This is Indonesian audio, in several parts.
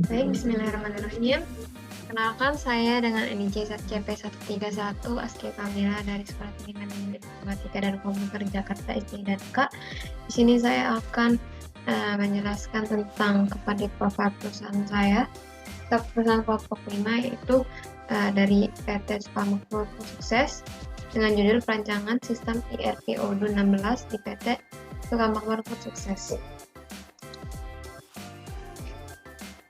Baik, bismillahirrahmanirrahim. Kenalkan saya dengan NIC CP131 Askia Kamila dari Sekolah Tinggi Manajemen Informatika dan Komputer Jakarta STIDATKA. Di sini saya akan menjelaskan tentang kepada profil perusahaan saya. Perusahaan kelompok 5 yaitu dari PT Sukamakmur Sukses dengan judul Perancangan Sistem ERP Odoo 16 di PT Sukamakmur Sukses.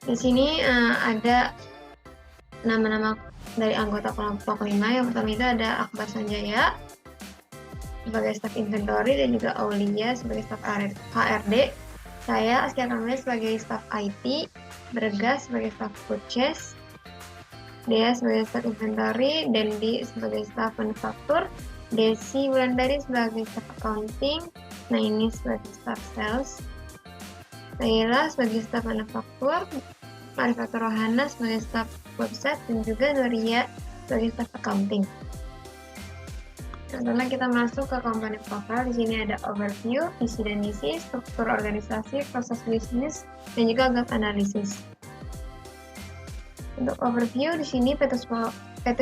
Di sini ada nama-nama dari anggota kelompok 5. Yang pertama itu ada Akbar Sanjaya sebagai staf inventory dan juga Aulia sebagai staf HRD. Saya Askia Kamila sebagai staf IT, Bergas sebagai staf purchase, Dea sebagai staf inventory, Dendi sebagai staf manufaktur, Desi Wulandari sebagai staf accounting, Naini sebagai staf sales, Laila sebagai staf manufaktur, Marifatur Rohana sebagai staf website, dan juga Nuria sebagai staf accounting. Setelah kita masuk ke komponen profile, di sini ada overview, visi dan misi, struktur organisasi, proses bisnis, dan juga gap analisis. Untuk overview, di sini PT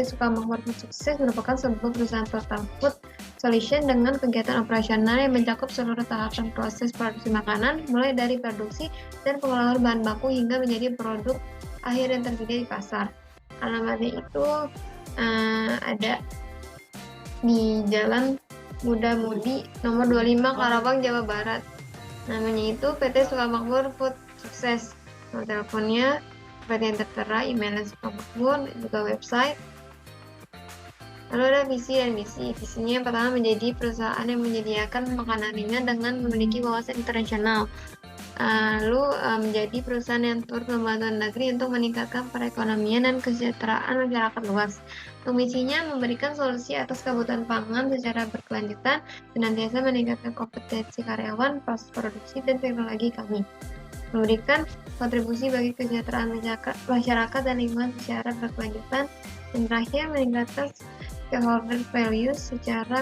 Sukamakmur Sukses merupakan sebuah perusahaan total food solution dengan kegiatan operasional yang mencakup seluruh tahapan proses produksi makanan, mulai dari produksi dan pengolahan bahan baku hingga menjadi produk akhir yang tersedia di pasar. Alamatnya itu ada di Jalan Muda Mudi nomor 25 Karawang, Jawa Barat. Namanya itu PT Sukamakmur Food Sukses. Nomor teleponnya seperti yang tertera, emailnya Sukamakmur, juga website. Lalu ada visi dan misi. Visinya yang pertama menjadi perusahaan yang menyediakan makanan ringan dengan memiliki wawasan internasional. Lalu menjadi perusahaan yang turut membantu negeri untuk meningkatkan perekonomian dan kesejahteraan masyarakat luas. Misinya memberikan solusi atas kebutuhan pangan secara berkelanjutan, senantiasa meningkatkan kompetensi karyawan, proses produksi, dan teknologi kami. Memberikan kontribusi bagi kesejahteraan masyarakat dan lingkungan secara berkelanjutan, dan terakhir meningkatkan stakeholder values secara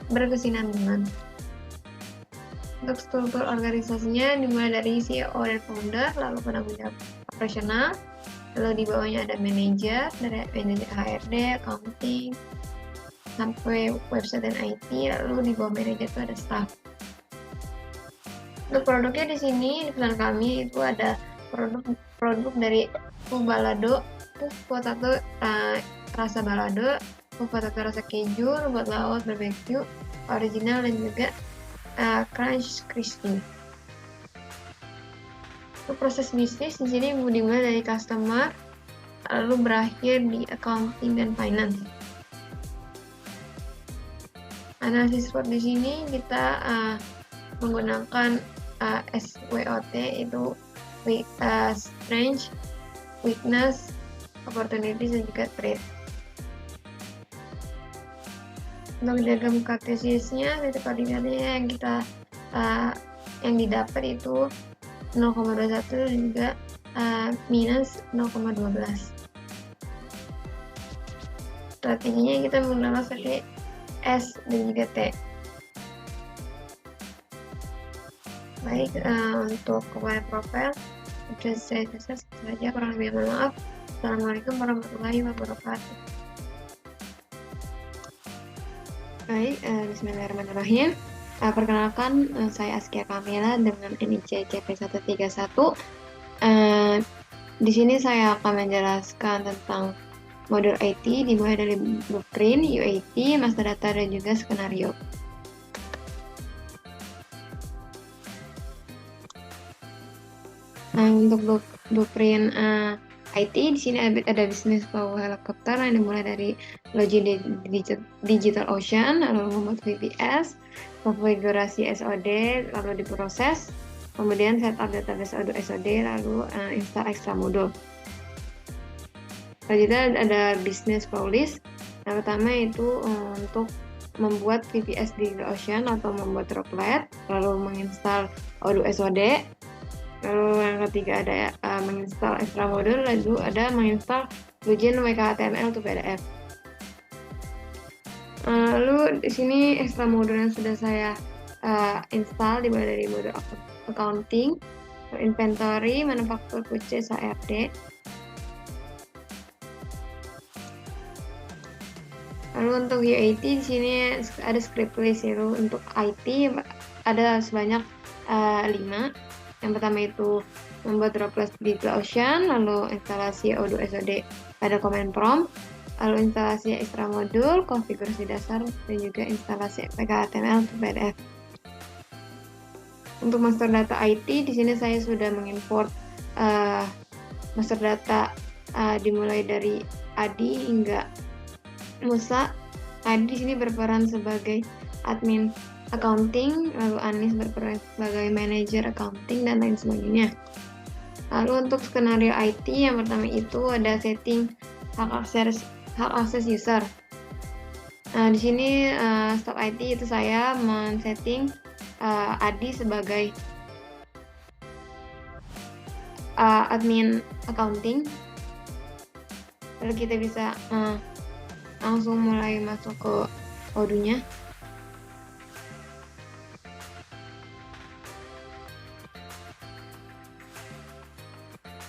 berkesinambungan. Untuk struktur organisasinya dimulai dari CEO dan founder, lalu penanggung jawab operasional, lalu di bawahnya ada manajer, dari manajer HRD, accounting, sampai website dan IT, lalu di bawah manajer itu ada staff. Untuk produknya di sini di perusahaan kami itu ada produk dari balado, potato rasa balado, potato rasa keju, rumput laut barbecue, original, dan juga crunch crispy. Untuk proses bisnis di sini dimulai dari customer, lalu berakhir di accounting dan finance. Analisis SWOT di sini kita menggunakan SWOT, itu strength, weakness, opportunities, dan juga threat. Untuk diagram kartesiusnya, titik koordinatnya yang kita yang didapat itu 0,21 dan juga minus 0,12. Strateginya kita menggunakan strategi S dan juga T. Baik, untuk kepada profil sudah saya selesai saja, kurang lebih mohon maaf. Assalamualaikum warahmatullahi wabarakatuh. Baik, bismillahirrahmanirrahim. Perkenalkan, saya Askia Kamila dengan NIC CP131. Di sini saya akan menjelaskan tentang modul IT dimulai dari blueprint, UAT, master data, dan juga skenario. Untuk blueprint IT di sini ada bisnis flow helikopter yang dimulai dari login digital ocean, lalu membuat VPS, konfigurasi SOD, lalu diproses, kemudian setup database Odoo SOD, lalu install extra modul. Selanjutnya ada bisnis flow list. Yang pertama itu untuk membuat VPS digital ocean atau membuat droplet, lalu menginstal Odoo SOD. Lalu yang ketiga ada menginstal extra modul, lalu ada menginstal plugin WKHTML untuk PDF. Lalu di sini extra modul yang sudah saya install dimulai dari modul accounting, Inventory, manufaktur purchase, HRD. Lalu untuk UAT di sini ada script list itu. Untuk IT ada sebanyak 5. Yang pertama itu membuat droplet di Ocean, lalu instalasi Odoo SOD pada command prompt, lalu instalasi extra modul, konfigurasi dasar, dan juga instalasi PKHTML untuk PDF. Untuk master data IT di sini saya sudah mengimport master data dimulai dari Adi hingga Musa. Adi di sini berperan sebagai admin accounting, lalu Anis berperan sebagai manajer accounting, dan lain sebagainya. Lalu untuk skenario IT yang pertama itu ada setting hak akses user. Nah, di sini staf IT itu saya men-setting Adi sebagai admin accounting. Lalu kita bisa langsung mulai masuk ke Odoo-nya.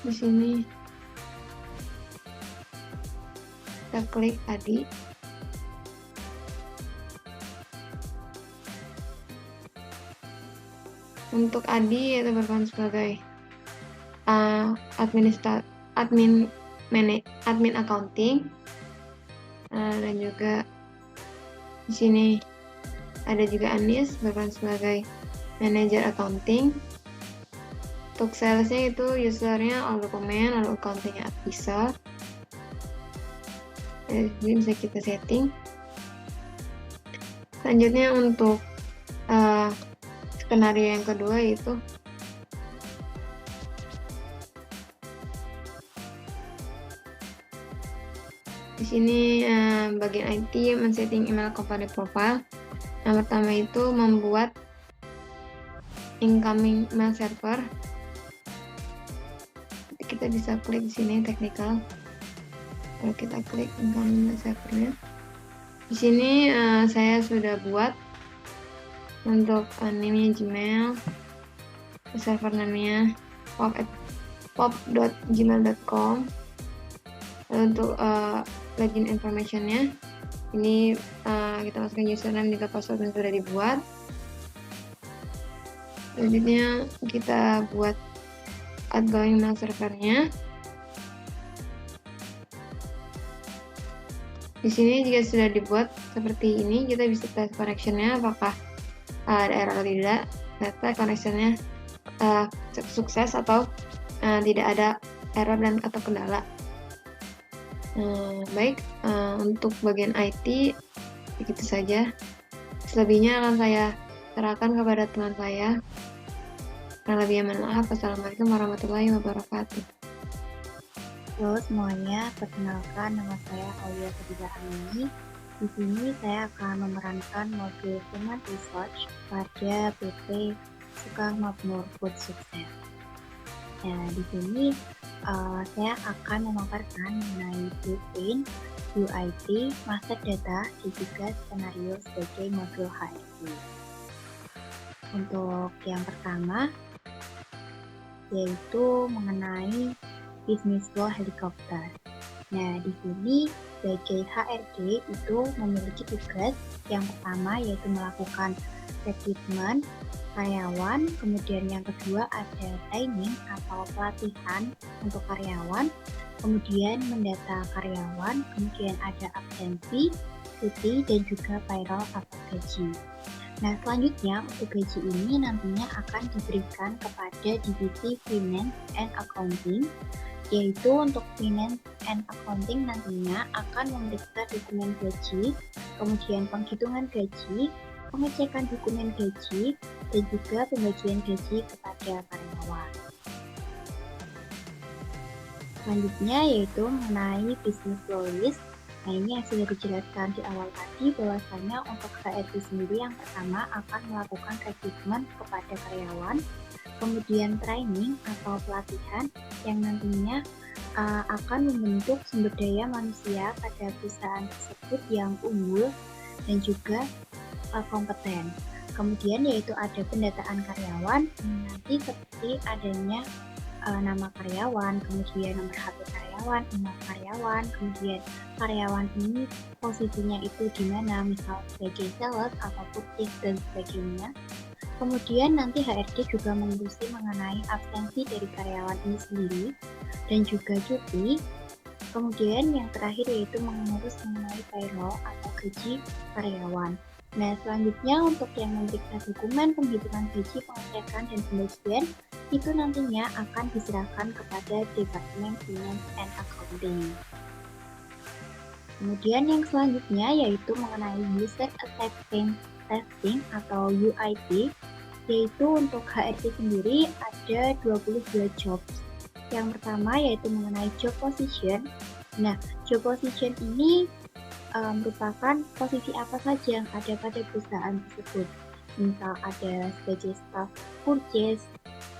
Di sini kita klik Adi. Untuk Adi itu berperan sebagai admin accounting. Dan juga di sini ada juga Anis berperan sebagai manager accounting. Untuk salesnya itu usernya all document, lalu accountingnya advisor. Jadi bisa kita setting. Selanjutnya untuk skenario yang kedua yaitu di sini bagian IT men-setting email company profile. Yang pertama itu membuat incoming mail server. Kita bisa klik di sini technical. Kalau kita klik incoming mail servernya, di sini saya sudah buat untuk namanya Gmail, server namanya pop.gmail.com. Untuk login informationnya ini kita masukkan username juga password yang sudah dibuat. Selanjutnya kita buat outgoing mail servernya. Di sini jika sudah dibuat seperti ini, kita bisa tes connectionnya apakah ada error atau tidak. Data connectionnya sukses atau tidak ada error dan atau kendala. Baik, untuk bagian IT begitu saja. Selebihnya akan saya serahkan kepada teman saya. Kurang lebihnya mohon maaf. Wassalamualaikum warahmatullahi wabarakatuh. Halo semuanya, perkenalkan nama saya Aulia Ketiga Amini. Di sini saya akan memerankan modul Human Research pada PT Sukang Makmur Food Sukses. Nah, di sini saya akan memaparkan mengenai blueprint, UIT, master data, dan juga skenario sebagai modul HRD. Untuk yang pertama, yaitu mengenai business flow helikopter. Nah, di sini sebagai HRD itu memiliki tugas yang pertama yaitu melakukan rekrutmen karyawan, kemudian yang kedua ada training atau pelatihan untuk karyawan, kemudian mendata karyawan, kemudian ada absensi, cuti, dan juga payroll atau gaji. Nah, selanjutnya untuk gaji ini nantinya akan diberikan kepada divisi Finance and Accounting, yaitu untuk Finance and Accounting nantinya akan memeriksa dokumen gaji, kemudian penghitungan gaji, pengecekan dokumen gaji, dan juga pembagian gaji kepada karyawan. Selanjutnya yaitu mengenai business flow list. Nah, ini yang sudah dijelaskan di awal tadi bahwasanya untuk HRD sendiri yang pertama akan melakukan rekrutmen kepada karyawan, kemudian training atau pelatihan yang nantinya akan membentuk sumber daya manusia pada perusahaan tersebut yang unggul dan juga kompeten. kemudian yaitu ada pendataan karyawan, nanti seperti adanya nama karyawan, kemudian nomor HP karyawan, email karyawan, kemudian karyawan ini posisinya itu di mana, misal sebagai sales atau purchase dan sebagainya. Kemudian nanti HRD juga mengurusi mengenai absensi dari karyawan ini sendiri dan juga cuti. Kemudian yang terakhir yaitu mengurus mengenai payroll atau gaji karyawan. Nah, selanjutnya untuk yang memeriksa dokumen penghitungan gaji, pengecekan, dan pembagian itu nantinya akan diserahkan kepada Departemen Finance and Accounting. Kemudian yang selanjutnya yaitu mengenai User Acceptance Testing atau UIT, yaitu untuk HRD sendiri ada 22 jobs. Yang pertama yaitu mengenai job position. Nah, job position ini merupakan posisi apa saja yang ada pada perusahaan tersebut. Misal ada sebagai staff purchase,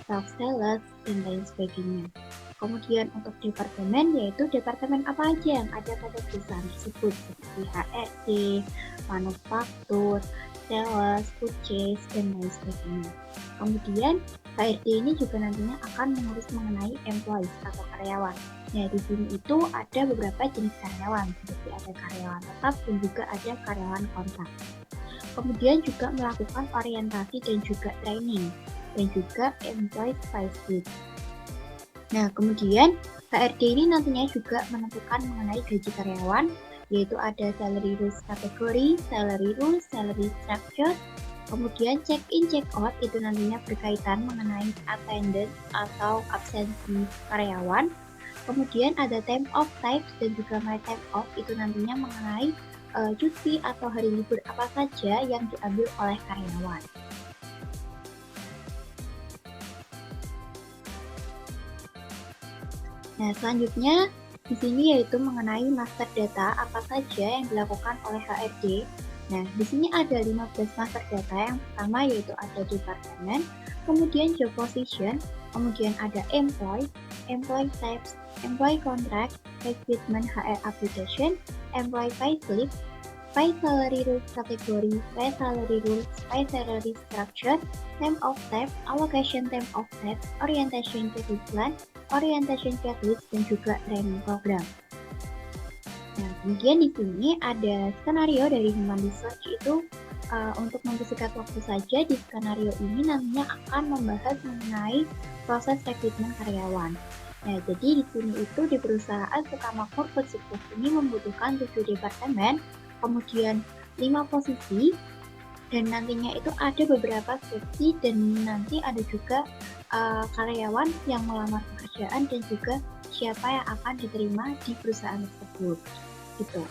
staff sales, dan lain sebagainya. Kemudian untuk departemen yaitu departemen apa aja yang ada pada perusahaan tersebut seperti HRD, manufaktur, sales, purchase, dan lain sebagainya. Kemudian HRD ini juga nantinya akan mengurus mengenai employees atau karyawan. Nah, di sini itu ada beberapa jenis karyawan, seperti ada karyawan tetap dan juga ada karyawan kontrak. Kemudian juga melakukan orientasi dan juga training, dan juga employee visit. Nah, kemudian HRD ini nantinya juga menentukan mengenai gaji karyawan, yaitu ada salary rules kategori, salary rules, salary structure, kemudian check-in, check-out itu nantinya berkaitan mengenai attendance atau absensi karyawan. Kemudian ada time off types dan juga my time off itu nantinya mengenai cuti atau hari libur apa saja yang diambil oleh karyawan. Nah, selanjutnya di sini yaitu mengenai master data apa saja yang dilakukan oleh HRD. Nah, di sini ada 15 master data. Yang pertama yaitu ada departemen, kemudian job position, kemudian ada employee types, employee contract, recruitment HR application, employee pay slip, pay salary rules category, pay salary rules, pay salary structure, time of type, allocation time of type, orientation plan, orientation checklist, dan juga training program. Nah, kemudian di sini ada skenario dari Human Research itu untuk mempersingkat waktu saja, di skenario ini nantinya akan membahas mengenai proses rekrutmen karyawan. Nah, jadi di sini itu di perusahaan Sukamakmur Food Supply ini membutuhkan 7 departemen, kemudian 5 posisi, dan nantinya itu ada beberapa seksi dan nanti ada juga karyawan yang melamar pekerjaan dan juga siapa yang akan diterima di perusahaan tersebut. Gitu.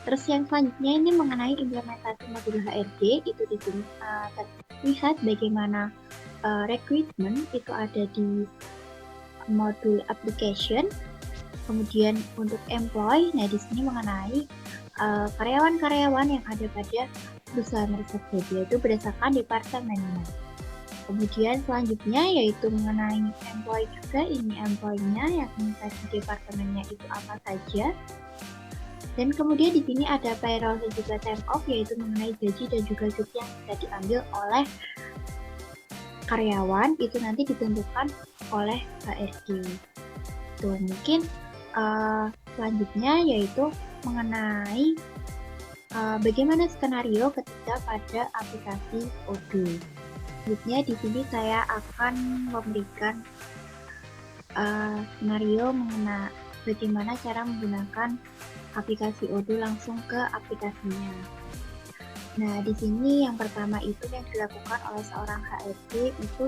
Terus yang selanjutnya ini mengenai implementasi modul HRD, itu di sini terlihat bagaimana recruitment itu ada di modul application. Kemudian untuk employee, nah di sini mengenai karyawan-karyawan yang ada pada perusahaan tersebut, yaitu berdasarkan departemennya. Kemudian selanjutnya yaitu mengenai employee juga, ini employee-nya yakni tadi departemennya itu apa saja. Dan kemudian di sini ada payroll dan juga time off, yaitu mengenai gaji dan juga cuti yang bisa diambil oleh karyawan, itu nanti ditentukan oleh HRD. Tuh, mungkin selanjutnya yaitu mengenai bagaimana skenario ketika pada aplikasi Odoo. Selanjutnya di sini saya akan memberikan skenario mengenai bagaimana cara menggunakan aplikasi Odoo langsung ke aplikasinya. Nah, di sini yang pertama itu yang dilakukan oleh seorang HRD itu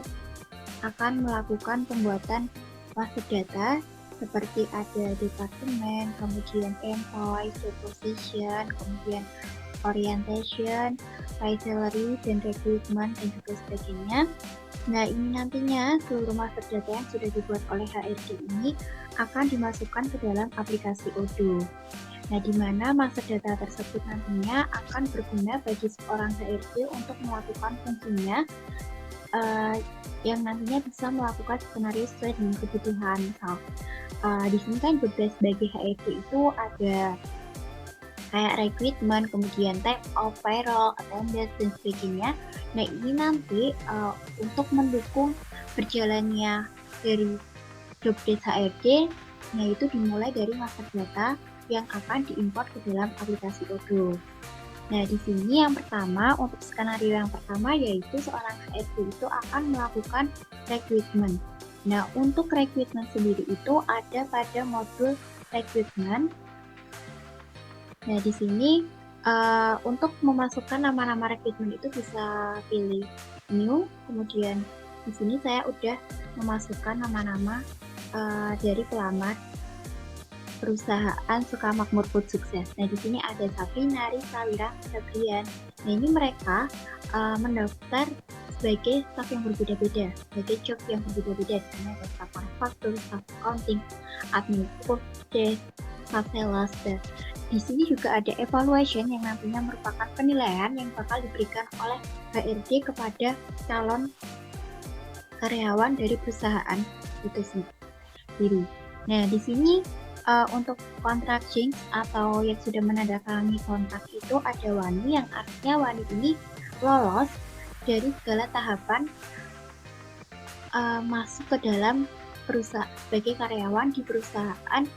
akan melakukan pembuatan master data seperti ada departemen, kemudian employee, job position, kemudian orientation, pay salary, dan recruitment, dan juga sebagainya. Nah, ini nantinya seluruh master data yang sudah dibuat oleh HRD ini akan dimasukkan ke dalam aplikasi Odoo. Nah, di mana master data tersebut nantinya akan berguna bagi seorang HRD untuk melakukan fungsinya yang nantinya bisa melakukan skenario sesuai dengan kebutuhan. Misal, di sini kan tugas bagi HRD itu ada kayak recruitment, kemudian time off, payroll, attendance, dan sebagainya. Nah, ini nanti untuk mendukung berjalannya dari job desk HRD, yaitu dimulai dari master data yang akan diimport ke dalam aplikasi Odoo. Nah, di sini yang pertama, untuk skenario yang pertama yaitu seorang HRD itu akan melakukan recruitment. Nah, untuk recruitment sendiri itu ada pada modul recruitment. Nah, di sini untuk memasukkan nama-nama rekrutmen itu bisa pilih new, kemudian di sini saya udah memasukkan nama-nama dari pelamar perusahaan Sukamakmur Food Sukses. Nah, di sini ada Sabrina, Risa, Wira, Sabrian. Nah, ini mereka mendaftar sebagai staff yang berbeda-beda, sebagai job yang berbeda-beda. Di sini ada staff manufaktur, staff accounting, admin purchase, staff sales, dan di sini juga ada evaluation yang nantinya merupakan penilaian yang bakal diberikan oleh HRD kepada calon karyawan dari perusahaan itu sendiri. Nah, di sini untuk kontrak change atau yang sudah menandatangani kontrak itu ada Wani, yang artinya Wani ini lolos dari segala tahapan masuk ke dalam perusahaan sebagai karyawan di perusahaan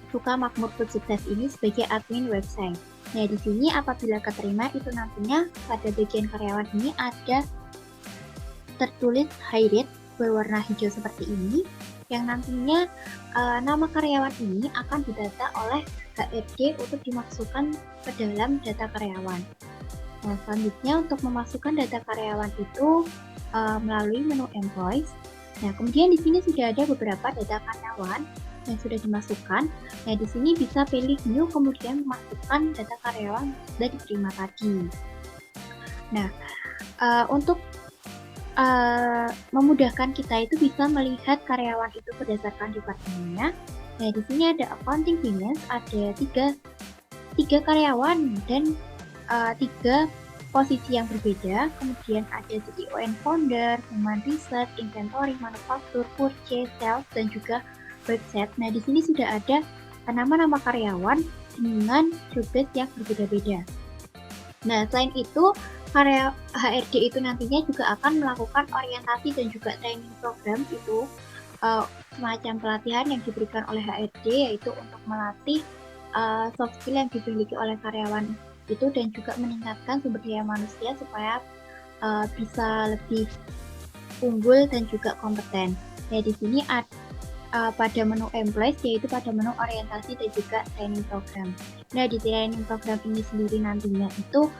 Sukamakmur Food Sukses ini sebagai admin website. Nah, di sini apabila keterima itu nantinya pada bagian karyawan ini ada tertulis highlight berwarna hijau seperti ini, yang nantinya nama karyawan ini akan didata oleh HRD untuk dimasukkan ke dalam data karyawan. Nah, selanjutnya untuk memasukkan data karyawan itu melalui menu employees. Nah, kemudian di sini sudah ada beberapa data karyawan yang sudah dimasukkan. Nah, di sini bisa pilih new, kemudian memasukkan data karyawan yang sudah diterima tadi. Nah, untuk memudahkan kita itu bisa melihat karyawan itu berdasarkan departemennya. Nah, di sini ada accounting finance, ada tiga karyawan dan 3 posisi yang berbeda. Kemudian ada CEO and founder, human research, inventory, manufaktur, purchase, sales, dan juga website. Nah, di sini sudah ada nama-nama karyawan dengan job desk yang berbeda-beda. Nah, selain itu, HRD itu nantinya juga akan melakukan orientasi dan juga training program itu semacam pelatihan yang diberikan oleh HRD, yaitu untuk melatih soft skill yang dimiliki oleh karyawan itu dan juga meningkatkan sumber daya manusia supaya bisa lebih unggul dan juga kompeten. Nah, di sini ada pada menu employees, yaitu pada menu orientasi dan juga training program. Nah, di training program ini sendiri nantinya itu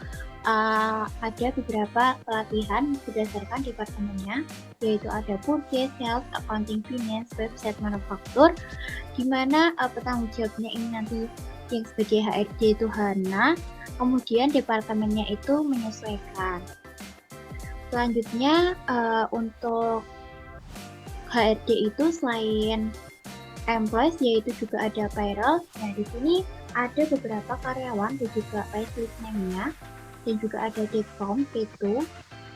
ada beberapa pelatihan berdasarkan departemennya, yaitu ada purchase, sales, accounting, finance, website, manufaktur, di mana petanggung jawabnya ini nanti yang sebagai HRD itu Hana, kemudian departemennya itu menyesuaikan. Selanjutnya untuk HRD itu selain employees yaitu juga ada payroll. Nah, di sini ada beberapa karyawan dan juga payslip name-nya, dan juga ada date form P2.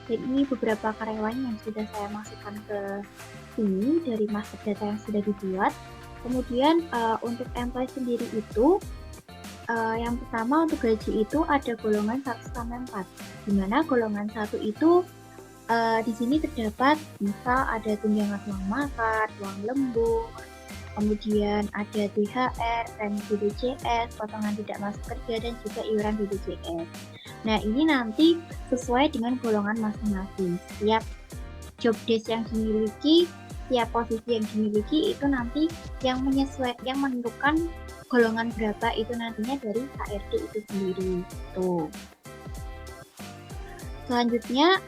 Dan ini beberapa karyawan yang sudah saya masukkan ke sini dari master data yang sudah dibuat. Kemudian untuk employee sendiri itu yang pertama untuk gaji itu ada golongan 1 sampai 4, di mana golongan 1 itu di sini terdapat misal ada tunjangan uang makan, uang lembur, kemudian ada THR, premi BPJS, potongan tidak masuk kerja, dan juga iuran BPJS. Nah, ini nanti sesuai dengan golongan masing-masing. Setiap job desk yang dimiliki, setiap posisi yang dimiliki itu nanti yang menentukan golongan berapa itu nantinya dari HRD itu sendiri. Tuh. Selanjutnya,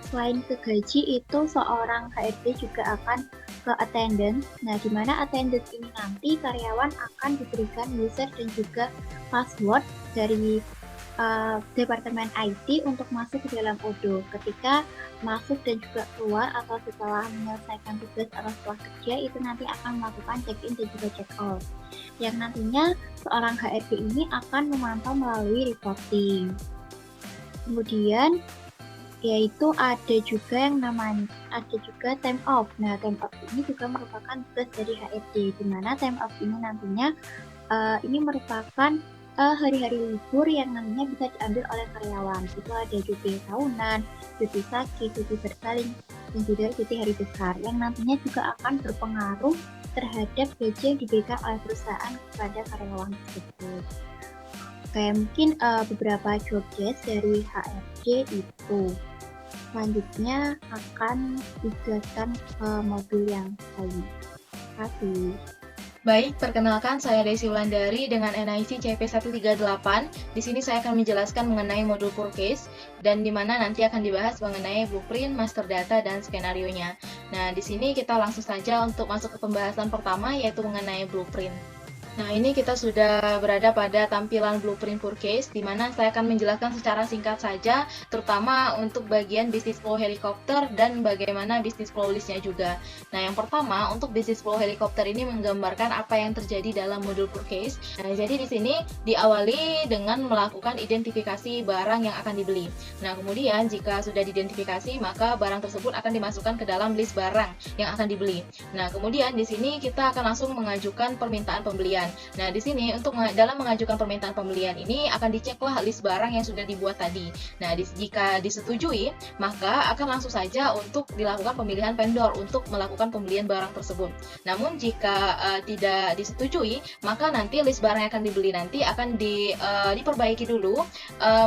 selain ke gaji itu seorang HRD juga akan ke attendance. Nah, di mana attendance ini nanti karyawan akan diberikan user dan juga password dari Departemen IT untuk masuk ke dalam Odoo. Ketika masuk dan juga keluar atau setelah menyelesaikan tugas atau setelah kerja itu nanti akan melakukan check-in dan juga check-out. Yang nantinya seorang HRD ini akan memantau melalui reporting. Kemudian yaitu ada juga yang namanya time off. Nah, time off ini juga merupakan tugas dari HRD, di mana time off ini nantinya ini merupakan hari-hari libur yang namanya bisa diambil oleh karyawan. Itu ada cuti tahunan, cuti sakit, cuti bersalin, dan juga cuti hari besar yang nantinya juga akan berpengaruh terhadap gaji yang diberikan oleh perusahaan kepada karyawan tersebut. Oke, mungkin beberapa job desk dari HRD itu. Selanjutnya akan dijelaskan modul yang lain. Terima kasih. Baik, perkenalkan saya Desi Wulandari dengan NIC CP138. Di sini saya akan menjelaskan mengenai modul Purcase dan di mana nanti akan dibahas mengenai blueprint, master data, dan skenario-nya. Nah, di sini kita langsung saja untuk masuk ke pembahasan pertama yaitu mengenai blueprint. Nah, ini kita sudah berada pada tampilan blueprint Purcase, di mana saya akan menjelaskan secara singkat saja, terutama untuk bagian business flow helikopter dan bagaimana business flow list-nya juga. Nah, yang pertama, untuk business flow helikopter ini menggambarkan apa yang terjadi dalam modul Purcase. Nah, jadi di sini diawali dengan melakukan identifikasi barang yang akan dibeli. Nah, kemudian jika sudah diidentifikasi, maka barang tersebut akan dimasukkan ke dalam list barang yang akan dibeli. Nah, kemudian di sini kita akan langsung mengajukan permintaan pembelian. Nah, di sini untuk dalam mengajukan permintaan pembelian ini akan diceklah list barang yang sudah dibuat tadi. Nah, jika disetujui, maka akan langsung saja untuk dilakukan pemilihan vendor untuk melakukan pembelian barang tersebut. Namun jika tidak disetujui, maka nanti list barang yang akan dibeli nanti akan diperbaiki dulu.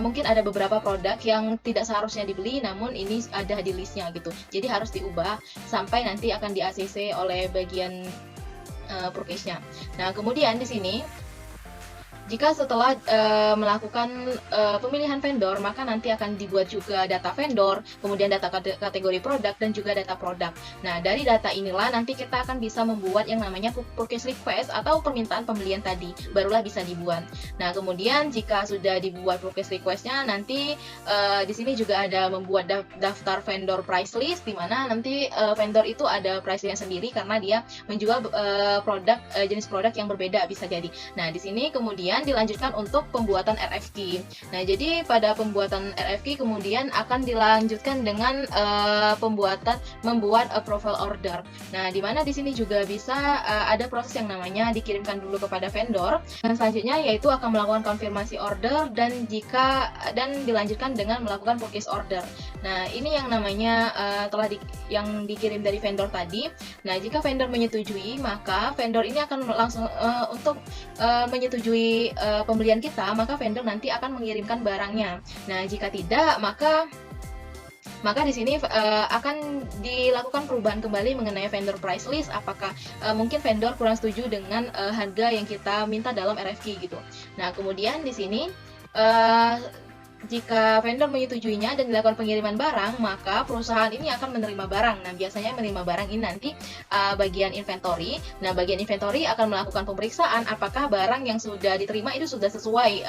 Mungkin ada beberapa produk yang tidak seharusnya dibeli, namun ini ada di listnya gitu. Jadi harus diubah sampai nanti akan di ACC oleh bagian Purcase-nya. Nah, kemudian di sini jika setelah melakukan pemilihan vendor, maka nanti akan dibuat juga data vendor, kemudian data kategori produk, dan juga data produk. Nah, dari data inilah nanti kita akan bisa membuat yang namanya purchase request atau permintaan pembelian tadi, barulah bisa dibuat. Nah, kemudian jika sudah dibuat purchase request-nya, nanti di sini juga ada membuat daftar vendor price list, di mana nanti vendor itu ada price-nya sendiri karena dia menjual jenis produk yang berbeda bisa jadi. Nah, di sini kemudian dilanjutkan untuk pembuatan RFQ. Nah, jadi pada pembuatan RFQ kemudian akan dilanjutkan dengan membuat approval order. Nah, di mana di sini juga bisa ada proses yang namanya dikirimkan dulu kepada vendor. Dan selanjutnya yaitu akan melakukan konfirmasi order dan dilanjutkan dengan melakukan purchase order. Nah, ini yang namanya yang dikirim dari vendor tadi. Nah, jika vendor menyetujui, maka vendor ini akan langsung untuk menyetujui pembelian kita, maka vendor nanti akan mengirimkan barangnya. Nah, jika tidak, maka di sini akan dilakukan perubahan kembali mengenai vendor price list. Apakah mungkin vendor kurang setuju dengan harga yang kita minta dalam RFQ gitu. Nah, kemudian di sini jika vendor menyetujuinya dan dilakukan pengiriman barang, maka perusahaan ini akan menerima barang. Nah, biasanya menerima barang ini nanti bagian inventory. Nah, bagian inventory akan melakukan pemeriksaan apakah barang yang sudah diterima itu sudah sesuai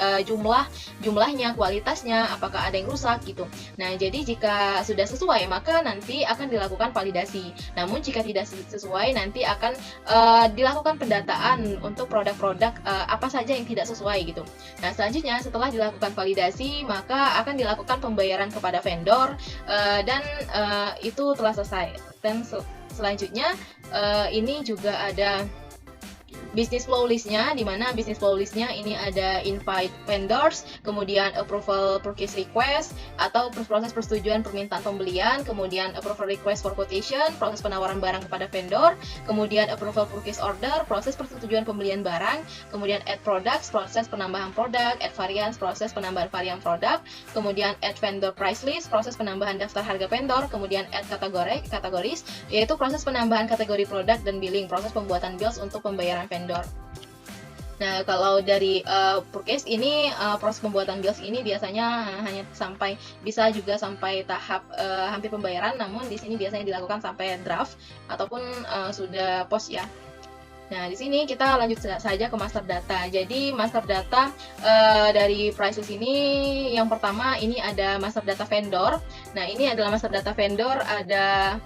jumlahnya, kualitasnya, apakah ada yang rusak gitu. Nah, jadi jika sudah sesuai, maka nanti akan dilakukan validasi. Namun jika tidak sesuai, nanti akan dilakukan pendataan untuk produk-produk apa saja yang tidak sesuai gitu. Nah, selanjutnya setelah dilakukan validasi, maka akan dilakukan pembayaran kepada vendor dan itu telah selesai. Dan selanjutnya ini juga ada business flow list-nya, di mana business flow list-nya ini ada invite vendors, kemudian approval purchase request atau proses persetujuan permintaan pembelian, kemudian approval request for quotation, proses penawaran barang kepada vendor, kemudian approval purchase order, proses persetujuan pembelian barang, kemudian add products, proses penambahan produk, add variants, proses penambahan varian produk, kemudian add vendor price list, proses penambahan daftar harga vendor, kemudian add kategoris, yaitu proses penambahan kategori produk dan billing, proses pembuatan bills untuk pembayaran vendor. Nah, kalau dari Purcase ini proses pembuatan bills ini biasanya hanya bisa juga sampai tahap hampir pembayaran, namun di sini biasanya dilakukan sampai draft ataupun sudah post ya. Nah, di sini kita lanjut saja ke master data. Jadi master data dari price list ini yang pertama ini ada master data vendor. Nah, ini adalah master data vendor, ada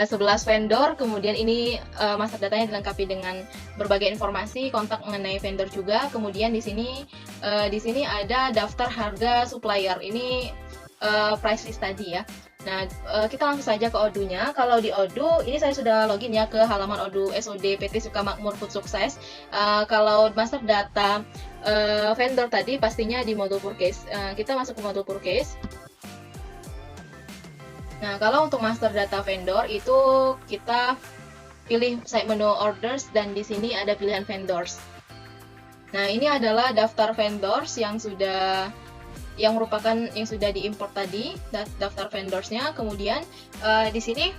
11 vendor, kemudian ini master datanya dilengkapi dengan berbagai informasi, kontak mengenai vendor juga. Kemudian di sini ada daftar harga supplier. Ini price list tadi ya. Nah, kita langsung saja ke Odoo-nya. Kalau di Odoo, ini saya sudah login ya ke halaman Odoo SOD PT Sukamakmur Food Sukses. Kalau master data vendor tadi pastinya di modul purchase. Kita masuk ke modul purchase. Nah, kalau untuk master data vendor itu kita pilih side menu orders dan di sini ada pilihan vendors. Nah, ini adalah daftar vendors yang sudah diimport tadi, daftar vendorsnya. Kemudian di sini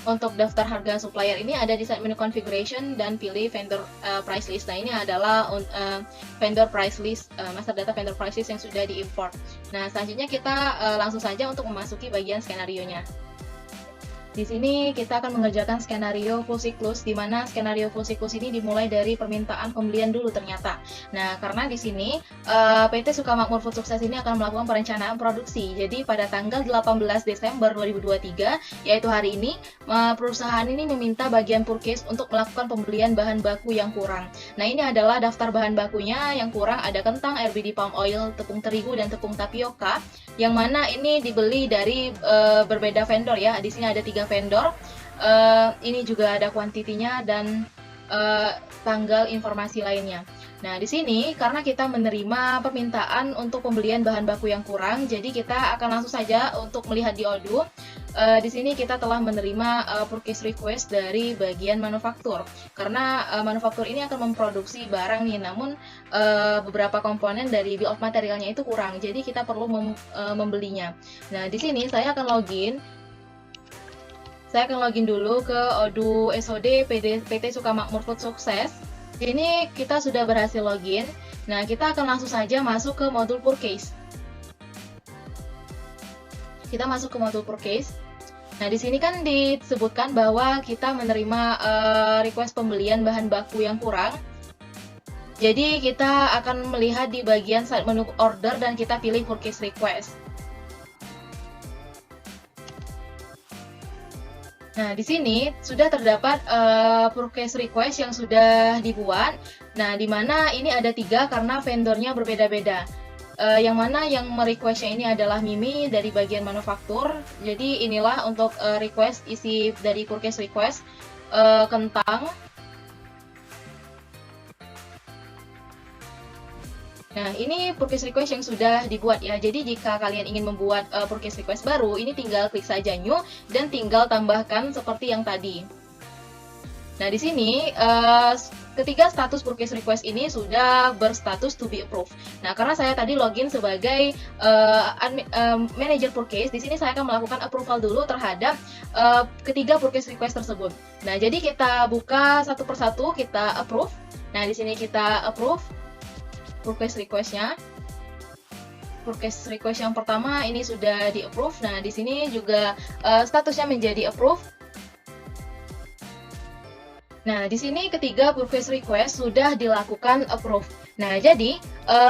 untuk daftar harga supplier ini ada di side menu configuration dan pilih vendor price list. Nah, ini adalah vendor price list, master data vendor price list yang sudah diimport. Nah, selanjutnya kita langsung saja untuk memasuki bagian skenario-nya. Di sini kita akan mengerjakan skenario full siklus, di mana skenario full siklus ini dimulai dari permintaan pembelian dulu ternyata. Nah, karena di sini PT Sukamakmur Food Sukses ini akan melakukan perencanaan produksi. Jadi pada tanggal 18 Desember 2023, yaitu hari ini, perusahaan ini meminta bagian purchase untuk melakukan pembelian bahan baku yang kurang. Nah, ini adalah daftar bahan bakunya yang kurang, ada kentang, RBD palm oil, tepung terigu, dan tepung tapioka, yang mana ini dibeli dari berbeda vendor ya. Di sini ada 3 vendor. Ini juga ada kuantitinya dan tanggal informasi lainnya. Nah, di sini karena kita menerima permintaan untuk pembelian bahan baku yang kurang, jadi kita akan langsung saja untuk melihat di Odoo. Di sini kita telah menerima purchase request dari bagian manufaktur. Karena manufaktur ini akan memproduksi barang nih, namun beberapa komponen dari bill of materialnya itu kurang. Jadi kita perlu membelinya. Nah, di sini saya akan login. Saya akan login dulu ke Odoo SOD PT Sukamakmur Food Sukses. Ini kita sudah berhasil login. Nah, kita akan langsung saja masuk ke modul purchase. Kita masuk ke modul purchase. Nah, di sini kan disebutkan bahwa kita menerima request pembelian bahan baku yang kurang. Jadi kita akan melihat di bagian side menu order dan kita pilih purchase request. Nah, di sini sudah terdapat purchase request yang sudah dibuat. Nah, di mana ini ada 3 karena vendornya berbeda-beda. Yang mana yang merequestnya ini adalah Mimi dari bagian manufaktur. Jadi inilah untuk request isi dari purchase request kentang. Nah, ini purchase request yang sudah dibuat ya. Jadi jika kalian ingin membuat purchase request baru, ini tinggal klik saja new dan tinggal tambahkan seperti yang tadi. Nah, di sini ketiga status purchase request ini sudah berstatus to be approved. Nah, karena saya tadi login sebagai manager purchase, di sini saya akan melakukan approval dulu terhadap ketiga purchase request tersebut. Nah, jadi kita buka satu persatu, kita approve. Nah, di sini kita approve purchase request-nya. Purchase request yang pertama ini sudah di-approve. Nah, di sini juga statusnya menjadi approve. Nah, di sini ketiga purchase request sudah dilakukan approve. Nah, jadi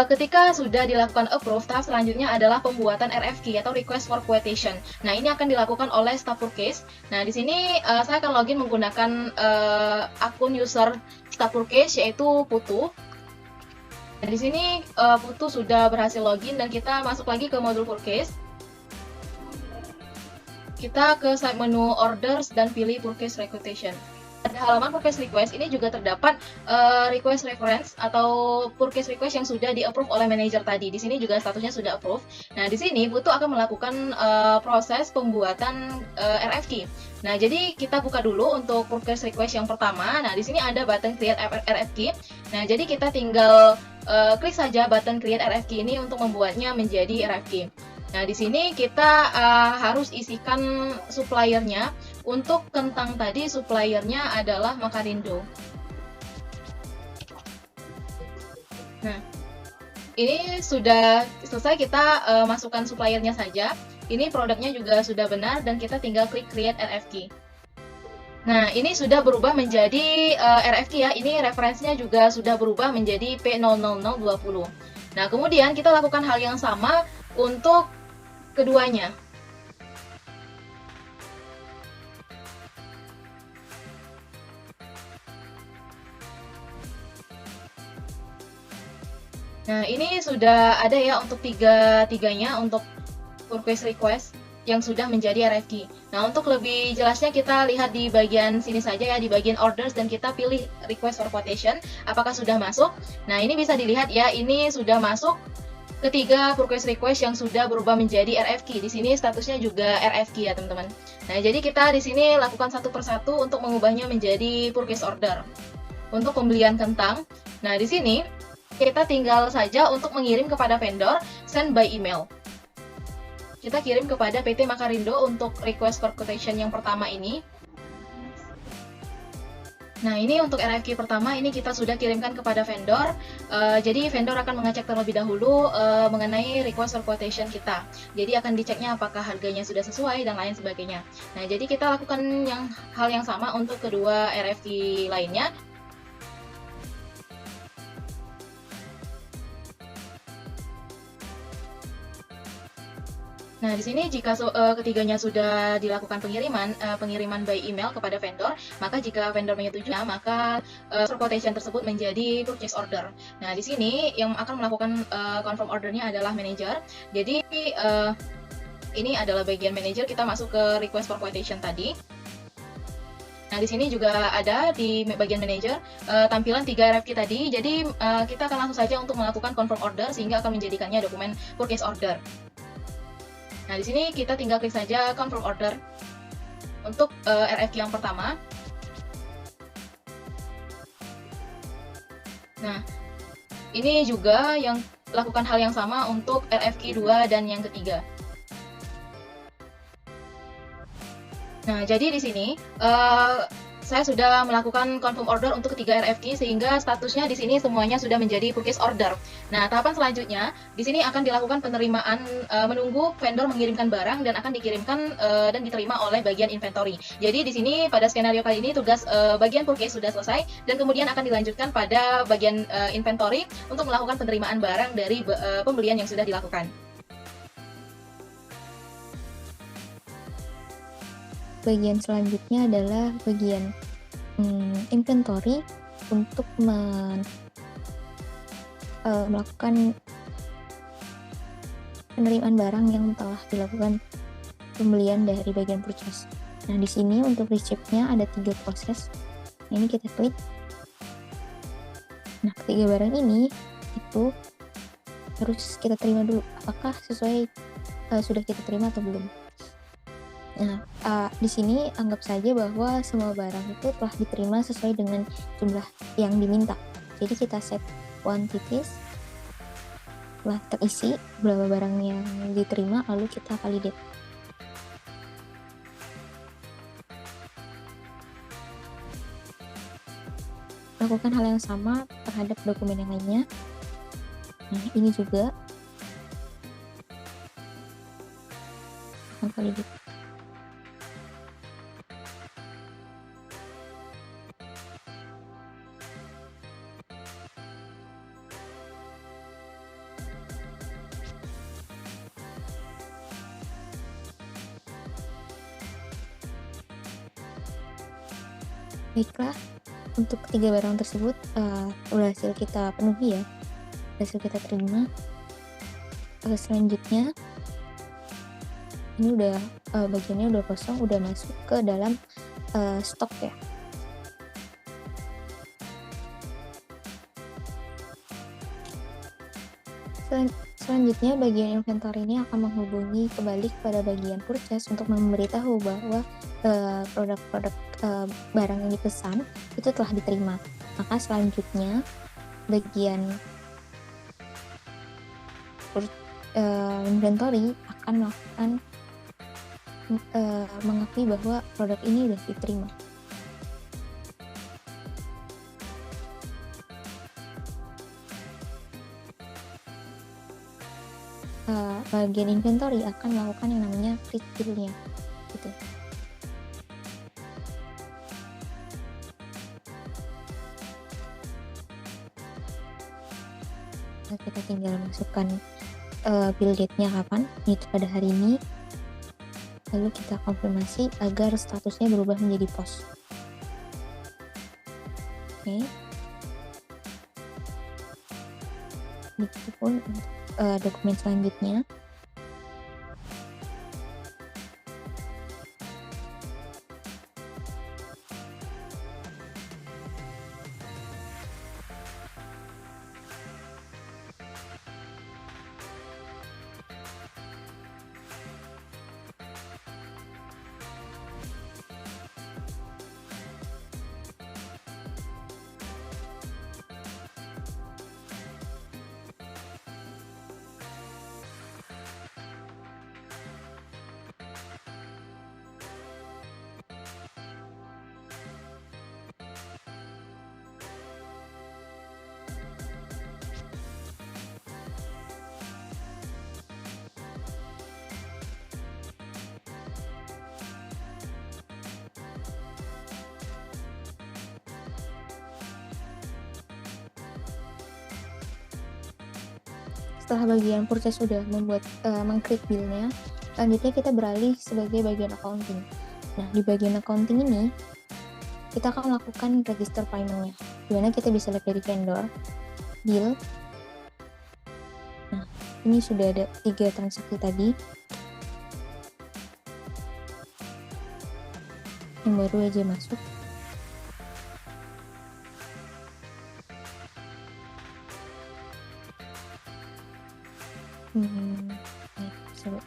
ketika sudah dilakukan approve, tahap selanjutnya adalah pembuatan RFQ atau request for quotation. Nah, ini akan dilakukan oleh staff purchase. Nah, di sini saya akan login menggunakan akun user staff purchase yaitu Putu. Nah, di sini Putu sudah berhasil login dan kita masuk lagi ke modul purchase. Kita ke side menu orders dan pilih purchase requisition. Pada halaman purchase request ini juga terdapat request reference atau purchase request yang sudah di-approve oleh manajer tadi. Di sini juga statusnya sudah approve. Nah, di sini Putu akan melakukan proses pembuatan RFQ. Nah, jadi kita buka dulu untuk purchase request yang pertama. Nah, di sini ada button create RFQ. Nah, jadi kita tinggal klik saja button create RFQ ini untuk membuatnya menjadi RFQ. Nah, di sini kita harus isikan suppliernya. Untuk kentang tadi suppliernya adalah Makarindo. Nah, ini sudah selesai, kita masukkan suppliernya saja. Ini produknya juga sudah benar dan kita tinggal klik create RFQ. Nah, ini sudah berubah menjadi RFQ ya. Ini referensinya juga sudah berubah menjadi P00020. Nah, kemudian kita lakukan hal yang sama untuk keduanya. Nah, ini sudah ada ya untuk tiganya untuk purchase request. yang sudah menjadi RFQ. Nah, untuk lebih jelasnya kita lihat di bagian sini saja ya, di bagian orders, dan kita pilih request for quotation, apakah sudah masuk. Nah, ini bisa dilihat ya, ini sudah masuk ketiga purchase request yang sudah berubah menjadi RFQ. Di sini statusnya juga RFQ ya, teman-teman. Nah, jadi kita di sini lakukan satu persatu untuk mengubahnya menjadi purchase order. Untuk pembelian kentang, nah di sini kita tinggal saja untuk mengirim kepada vendor send by email. Kita kirim kepada PT Makarindo untuk request for quotation yang pertama ini. Nah, ini untuk RFQ pertama, ini kita sudah kirimkan kepada vendor. Jadi vendor akan mengecek terlebih dahulu mengenai request for quotation kita. Jadi akan diceknya apakah harganya sudah sesuai dan lain sebagainya. Nah, jadi kita lakukan hal yang sama untuk kedua RFQ lainnya. Nah, di sini jika ketiganya sudah dilakukan pengiriman by email kepada vendor, maka jika vendor menyetujui, maka quotation tersebut menjadi purchase order. Nah, di sini yang akan melakukan confirm ordernya adalah manager. Jadi ini adalah bagian manager. Kita masuk ke request for quotation tadi. Nah, di sini juga ada di bagian manager tampilan 3 RFQ tadi. Jadi kita akan langsung saja untuk melakukan confirm order sehingga akan menjadikannya dokumen purchase order. Nah, di sini kita tinggal klik saja confirm order untuk RFQ yang pertama. Nah, ini juga yang lakukan hal yang sama untuk RFQ 2 dan yang ketiga. Nah, jadi di sini saya sudah melakukan confirm order untuk ketiga RFQ sehingga statusnya di sini semuanya sudah menjadi purchase order. Nah, tahapan selanjutnya di sini akan dilakukan penerimaan menunggu vendor mengirimkan barang dan akan dikirimkan dan diterima oleh bagian inventory. Jadi di sini pada skenario kali ini tugas bagian purchase sudah selesai dan kemudian akan dilanjutkan pada bagian inventory untuk melakukan penerimaan barang dari pembelian yang sudah dilakukan. Bagian selanjutnya adalah bagian inventory untuk melakukan penerimaan barang yang telah dilakukan pembelian dari bagian purchase. Nah, di sini untuk receipt-nya ada 3 proses. Nah, ini kita klik. Nah, ketiga barang ini itu harus kita terima dulu. Apakah sesuai sudah kita terima atau belum? Nah, di sini anggap saja bahwa semua barang itu telah diterima sesuai dengan jumlah yang diminta. Jadi kita set quantities, telah terisi berapa barang yang diterima, lalu kita validate. Lakukan hal yang sama terhadap dokumen yang lainnya. Nah, ini juga akan validate. Baiklah, untuk ketiga barang tersebut berhasil kita penuhi ya, berhasil kita terima. Selanjutnya ini udah bagiannya udah kosong, udah masuk ke dalam stok ya. Selanjutnya bagian inventory ini akan menghubungi kembali kepada bagian purchase untuk memberitahu bahwa produk-produk barang yang dipesan itu telah diterima. Maka selanjutnya bagian inventory akan melakukan mengakui bahwa produk ini sudah diterima. Bagian inventory akan melakukan yang namanya fill-nya gitu. Nah, kita tinggal masukkan bill date-nya kapan, yaitu pada hari ini. Lalu kita konfirmasi agar statusnya berubah menjadi POS. Oke. Begitupun untuk dokumen selanjutnya. setelah bagian purchase sudah meng-create bill-nya, selanjutnya kita beralih sebagai bagian accounting. Nah, di bagian accounting ini kita akan melakukan register payment-nya, dimana kita bisa lihat dari vendor, bill. Nah, ini sudah ada 3 transaksi tadi. Yang baru aja masuk. Coba.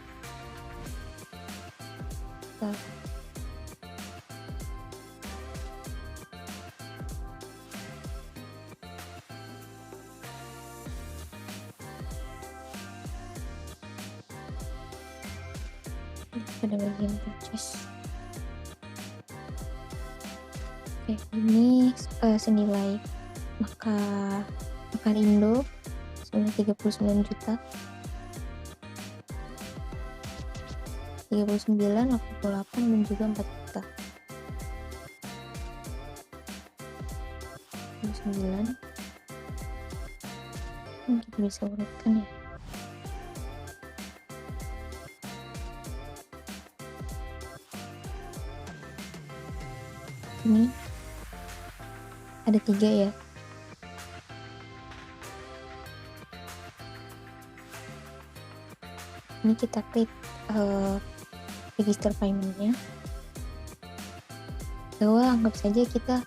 Pada bagian purchase. Oke, ini senilai Makarindo senilai 39 juta. 39, 88, dan juga 4 juta. 39. Kita bisa urutkan ya. Ini ada 3 ya. Ini kita klik register payment-nya, bahwa anggap saja kita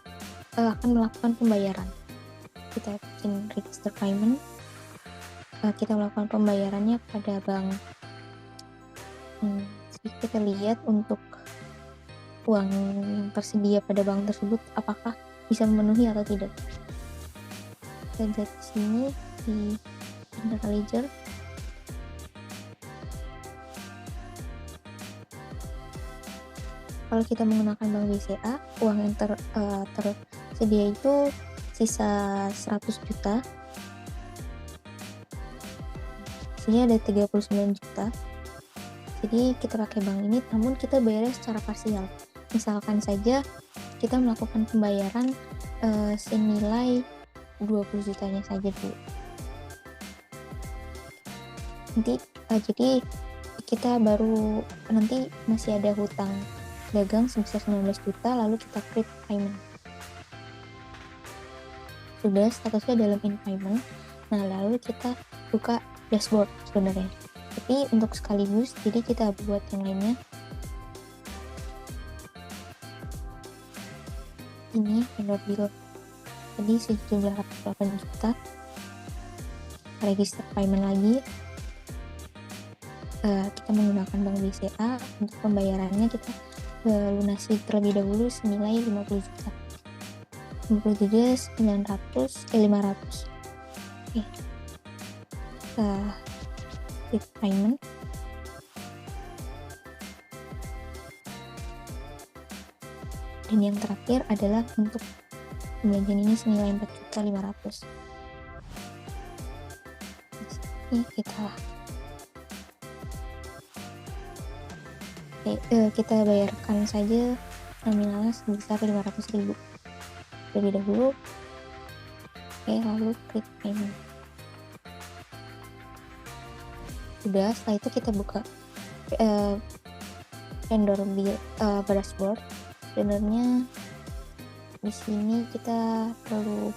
akan melakukan pembayaran. Kita bikin register payment, kita melakukan pembayarannya pada bank. Kita lihat untuk uang yang tersedia pada bank tersebut apakah bisa memenuhi atau tidak. Kita lihat di sini di General Ledger. Kalau kita menggunakan bank BCA, uang yang tersedia itu sisa 100 juta. Sini ada 39 juta. Jadi kita pakai bank ini, namun kita bayarnya secara parsial. Misalkan saja kita melakukan pembayaran senilai 20 jutanya saja dulu. Jadi kita baru nanti masih ada hutang dagang sebesar 19 juta, lalu kita create payment. Sudah statusnya dalam in payment. Nah, lalu kita buka dashboard sebenarnya. Tapi untuk sekaligus, jadi kita buat yang lainnya. Ini vendor bill tadi sejumlah 8 juta. Register payment lagi. Kita menggunakan bank BCA. Untuk pembayarannya kita lunasi terlebih dahulu senilai 50 juta. 57 900 500. Oke. Kita payment. Dan yang terakhir adalah untuk pembelanjaan ini senilai 4.500.000. Ini kita bayarkan saja nominalnya sebesar 500.000 terlebih dahulu. Lalu klik payment. Sudah, setelah itu kita buka vendor bill dashboard. Vendornya di sini kita perlu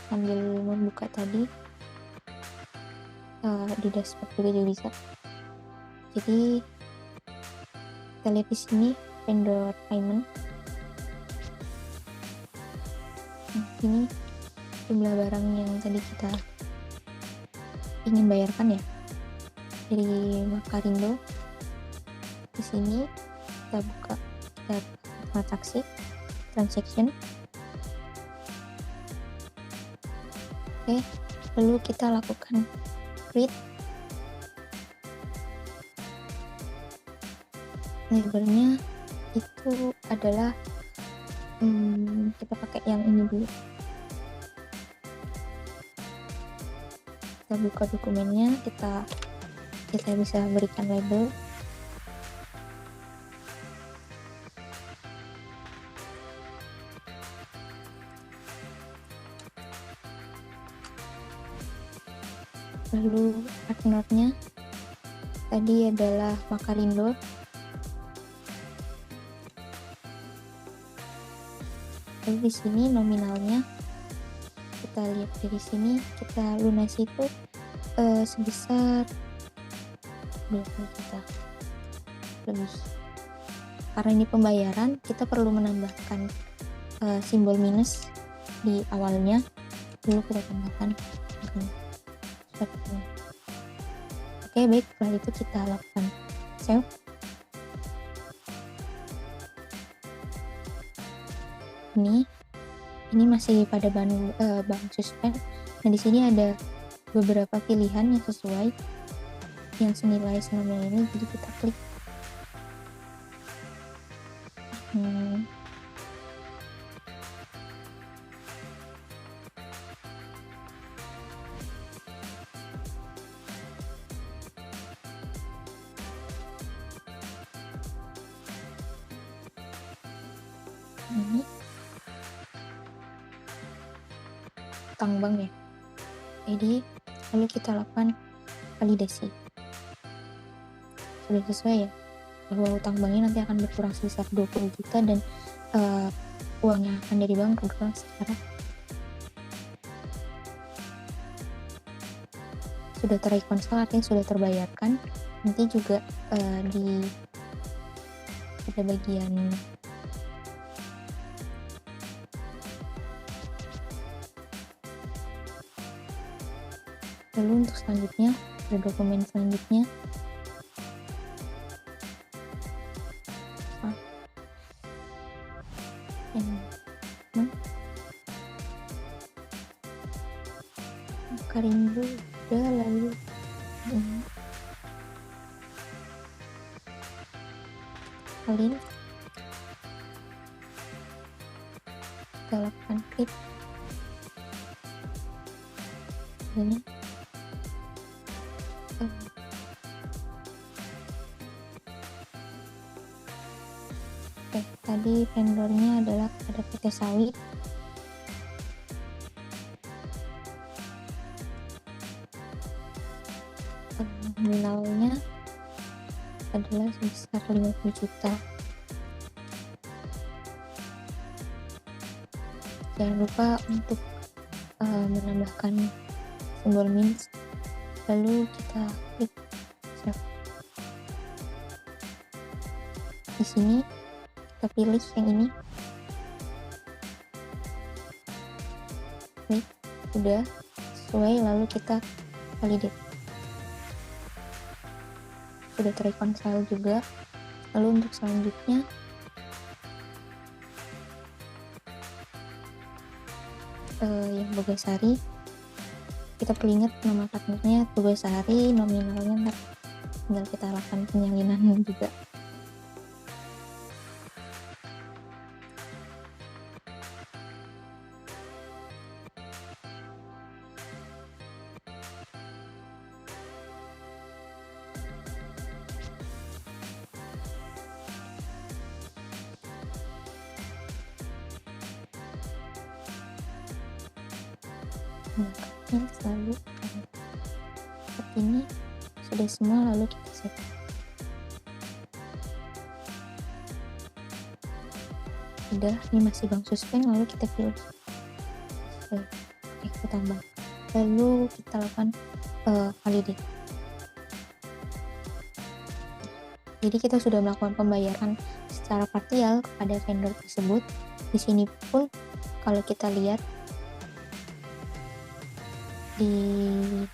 sambil membuka tadi di dashboard juga bisa. Jadi kita lihat di sini vendor payment. Ini jumlah barang yang tadi kita ingin bayarkan ya, dari Makarindo. Di sini kita buka transaction. Lalu kita lakukan create. Labelnya itu adalah kita pakai yang ini dulu. Kita buka dokumennya, kita bisa berikan label. Lalu partnernya tadi adalah Makarindo. Lalu di sini nominalnya kita lihat dari sini, kita lunasi itu sebesar 20 juta lebih. Karena ini pembayaran, kita perlu menambahkan simbol minus di awalnya, dulu kita tambahkan seperti ini. Oke, baik, setelah itu kita lakukan save. Ini masih pada bank suspend. Nah, di sini ada beberapa pilihan yang sesuai yang senilai nominal ini, jadi kita klik. Ini utang bank ya. Jadi lalu kita lakukan validasi. Sudah sesuai ya, bahwa utang banknya nanti akan berkurang sebesar 20 juta dan uang yang akan dari bank berkurang secara sudah terreconcile, artinya sudah terbayarkan. Nanti juga di pada bagian lalu untuk selanjutnya ada dokumen selanjutnya. Makarindo udah, lalu salin, kita lakukan klik ini. Oke, tadi vendornya adalah ada PT Sawit. Nominalnya adalah sebesar 50 juta. Jangan lupa untuk menambahkan simbol minus, lalu kita klik save. Di sini kita pilih yang ini. Baik, sudah sesuai, lalu kita validate. Sudah terreconcile juga. Lalu untuk selanjutnya yang Bogasari, kita perlu ingat nama partnernya Bogasari, nominalnya tinggal kita lakukan penyalinan juga. Ini selalu seperti ini. Sudah semua, lalu kita save. Sudah, ini masih bank suspend, lalu kita pilih kita tambah, lalu kita lakukan validate. Jadi kita sudah melakukan pembayaran secara parsial kepada vendor tersebut. Di sini pun kalau kita lihat di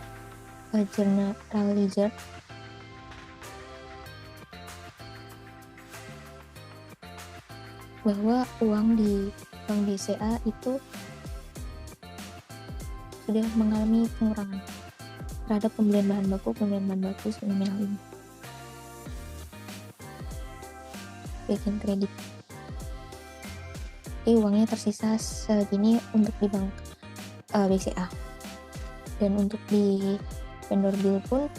general ledger bahwa uang di bank BCA itu sudah mengalami pengurangan terhadap pembelian bahan baku nominal ini. Bagian kredit, uangnya tersisa segini untuk di bank BCA. Dan untuk di vendor bill pun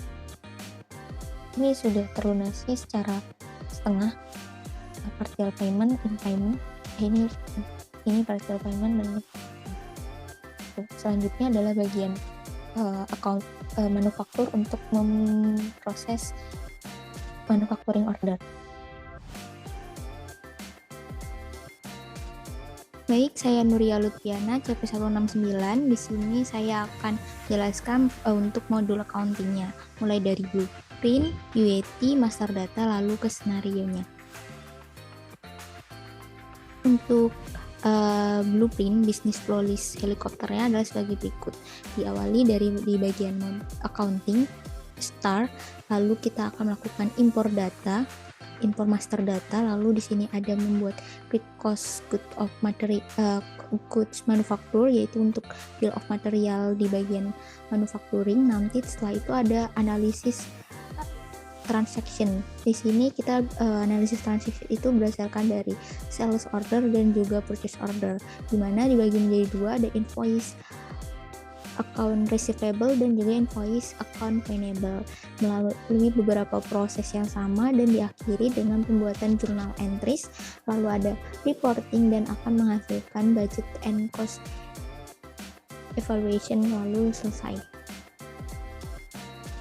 ini sudah terlunasi secara setengah, partial payment, in payment. Ini partial payment, dan selanjutnya adalah bagian account manufaktur untuk memproses manufacturing order. Baik, saya Nuria Lutfiana, CP169. Di sini saya akan jelaskan untuk modul accounting-nya, mulai dari blueprint, UAT, master data, lalu ke skenario-nya. Untuk blueprint business flow list helikopternya adalah sebagai berikut. Diawali di bagian accounting, start, lalu kita akan melakukan import data, import master data, lalu di sini ada membuat create cost goods manufacture, yaitu untuk bill of material di bagian manufacturing. Nanti setelah itu ada analisis transaction. Di sini kita analisis transaction itu berdasarkan dari sales order dan juga purchase order, di mana dibagi menjadi dua, ada invoice account receivable dan juga invoice account payable, melalui beberapa proses yang sama dan diakhiri dengan pembuatan journal entries, lalu ada reporting dan akan menghasilkan budget and cost evaluation, lalu selesai.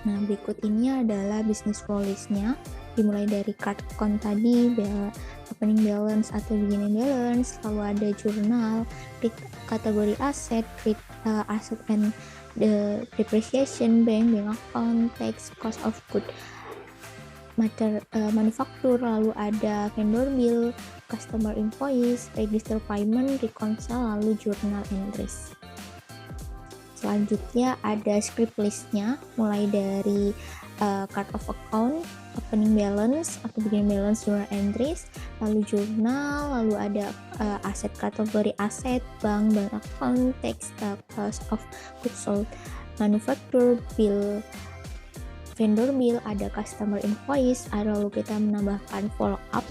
Nah, berikut ini adalah business flow list-nya, dimulai dari card count tadi, opening balance atau beginning balance, lalu ada journal, kategori aset, asset and the depreciation, bank account, tax, cost of good manufacture, lalu ada vendor bill, customer invoice, register payment, reconcile, lalu journal entries. Selanjutnya ada script listnya, mulai dari card of account, opening balance atau beginning balance, journal entries, lalu jurnal, lalu ada aset kategori aset, bank account, tax, cost of goods sold, manufacture, bill, vendor bill, ada customer invoice, lalu kita menambahkan follow up,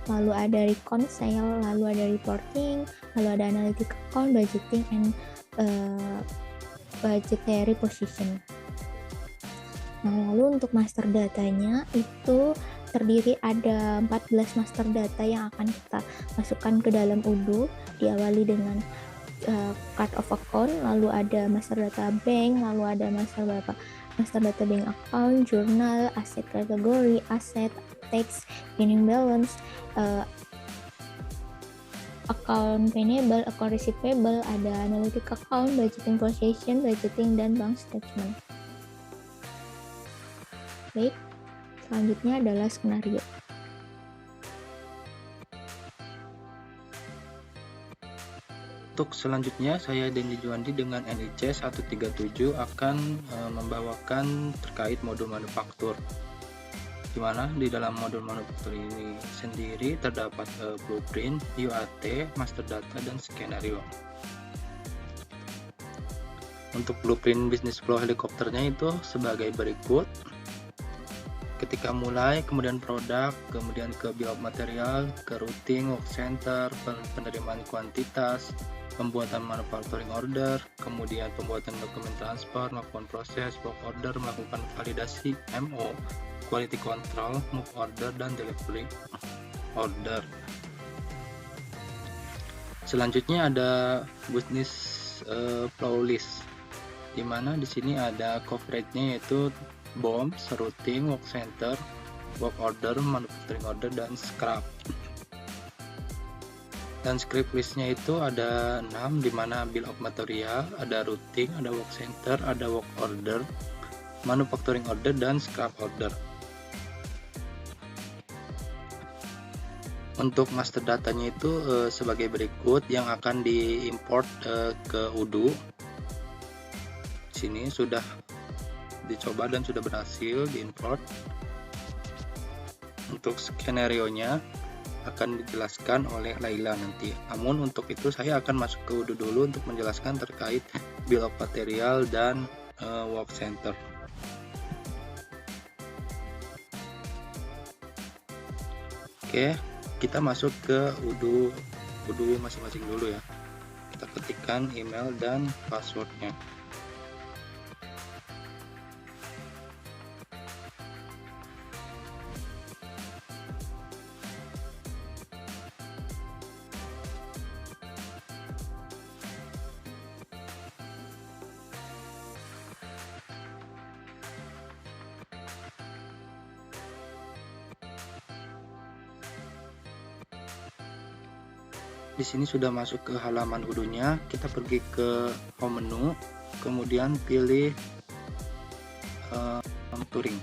lalu ada reconcile, lalu ada reporting, lalu ada analytic account, budgeting, and budgetary position. Nah, lalu untuk master datanya itu terdiri ada 14 master data yang akan kita masukkan ke dalam UDU, diawali dengan card of account, lalu ada master data bank, lalu ada master data bank account, journal, aset kategori, aset, tax, beginning balance, account payable, account receivable, ada analytic account, budgeting position, budgeting, dan bank statement. Baik, selanjutnya adalah skenario. Untuk selanjutnya, saya Dendi Juandi dengan NIC 137 akan membawakan terkait modul manufaktur. Di mana di dalam modul manufaktur ini sendiri terdapat blueprint, UAT, master data, dan skenario. Untuk blueprint business flow helikopternya itu sebagai berikut. Ketika mulai, kemudian produk, kemudian ke bill of material, ke routing, work center, penerimaan kuantitas, pembuatan manufacturing order, kemudian pembuatan dokumen transfer, melakukan proses work order, melakukan validasi MO, quality control, move order, dan delivery order. Selanjutnya ada business flow list, di mana di sini ada coverage-nya yaitu BOM, routing, work center, work order, manufacturing order, dan scrap. Dan script listnya itu ada 6, di mana bill of material, ada routing, ada work center, ada work order, manufacturing order, dan scrap order. Untuk master datanya itu sebagai berikut yang akan diimport ke UDU. Sini sudah dicoba dan sudah berhasil diimport. Untuk skenario-nya akan dijelaskan oleh Laila nanti. Namun untuk itu saya akan masuk ke UDU dulu untuk menjelaskan terkait bill of material dan work center. Oke, kita masuk ke UDU masing-masing dulu ya. Kita ketikkan email dan passwordnya. di sini sudah masuk ke halaman Odoo-nya. Kita pergi ke home menu, kemudian pilih Touring.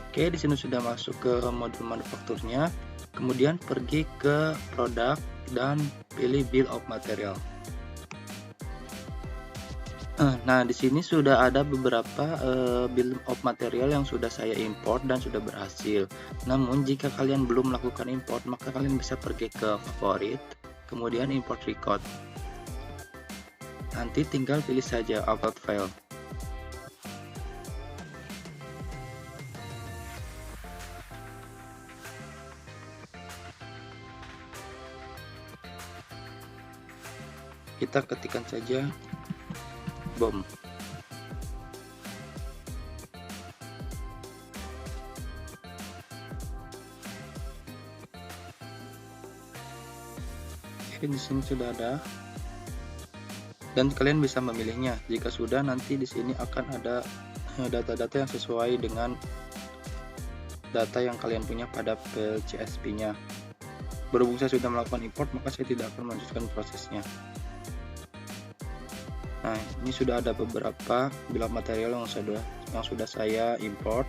Oke, di sini sudah masuk ke modul manufakturnya. Kemudian pergi ke produk dan pilih bill of material. Nah, di sini sudah ada beberapa bill of material yang sudah saya import dan sudah berhasil. Namun, jika kalian belum melakukan import, maka kalian bisa pergi ke favorit, kemudian import record. Nanti tinggal pilih saja upload file. Kita ketikkan saja BOM. Oke, di sini sudah ada. Dan kalian bisa memilihnya. Jika sudah, nanti di sini akan ada data-data yang sesuai dengan data yang kalian punya pada PLCSP-nya. Berhubung saya sudah melakukan import, maka saya tidak akan melanjutkan prosesnya. Nah, ini sudah ada beberapa bill of material yang sudah saya import.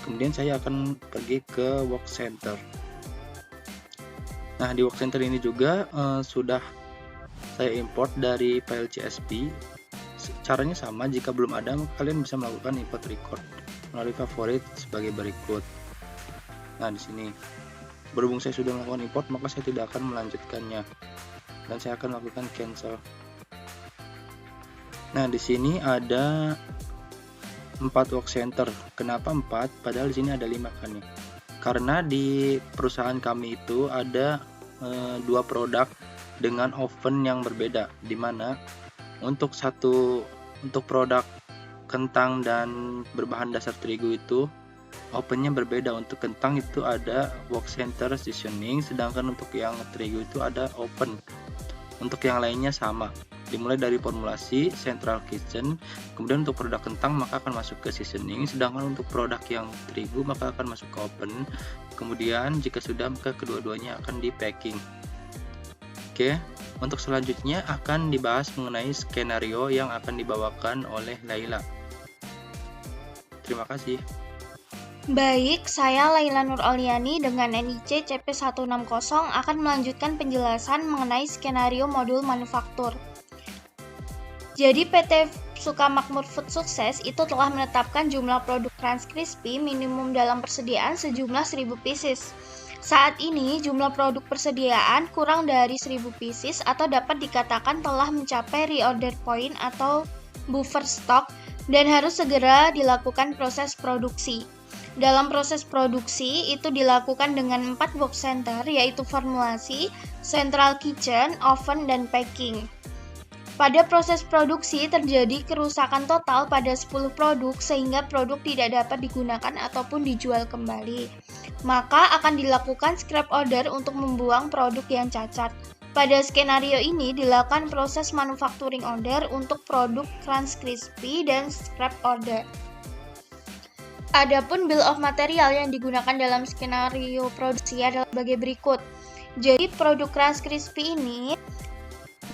Kemudian saya akan pergi ke work center. Nah, di work center ini juga sudah saya import dari file CSP. Caranya sama, jika belum ada maka kalian bisa melakukan import record melalui favorit sebagai berikut. Nah, di sini berhubung saya sudah melakukan import, maka saya tidak akan melanjutkannya dan saya akan melakukan cancel. Nah, di sini ada 4 work center. Kenapa 4? Padahal di sini ada 5 kan ya. Karena di perusahaan kami itu ada 2 produk dengan oven yang berbeda, di mana untuk produk kentang dan berbahan dasar terigu itu ovennya berbeda. Untuk kentang itu ada work center seasoning, sedangkan untuk yang terigu itu ada oven. Untuk yang lainnya sama, dimulai dari formulasi central kitchen. Kemudian untuk produk kentang maka akan masuk ke seasoning, sedangkan untuk produk yang terigu maka akan masuk ke oven. Kemudian jika sudah, maka kedua-duanya akan di packing. Oke, untuk selanjutnya akan dibahas mengenai skenario yang akan dibawakan oleh Laila. Terima kasih. Baik, saya Laila Nur Oliani dengan NIC CP160 akan melanjutkan penjelasan mengenai skenario modul manufaktur. Jadi PT Sukamakmur Food Sukses itu telah menetapkan jumlah produk Crunch Crispy minimum dalam persediaan sejumlah 1000 pieces. Saat ini jumlah produk persediaan kurang dari 1000 pieces atau dapat dikatakan telah mencapai reorder point atau buffer stock dan harus segera dilakukan proses produksi. Dalam proses produksi itu dilakukan dengan 4 box center, yaitu formulasi, central kitchen, oven, dan packing. Pada proses produksi terjadi kerusakan total pada 10 produk sehingga produk tidak dapat digunakan ataupun dijual kembali. Maka akan dilakukan scrap order untuk membuang produk yang cacat. Pada skenario ini dilakukan proses manufacturing order untuk produk Crunch Crispy dan scrap order. Adapun bill of material yang digunakan dalam skenario produksi adalah sebagai berikut. Jadi produk Crunch Crispy ini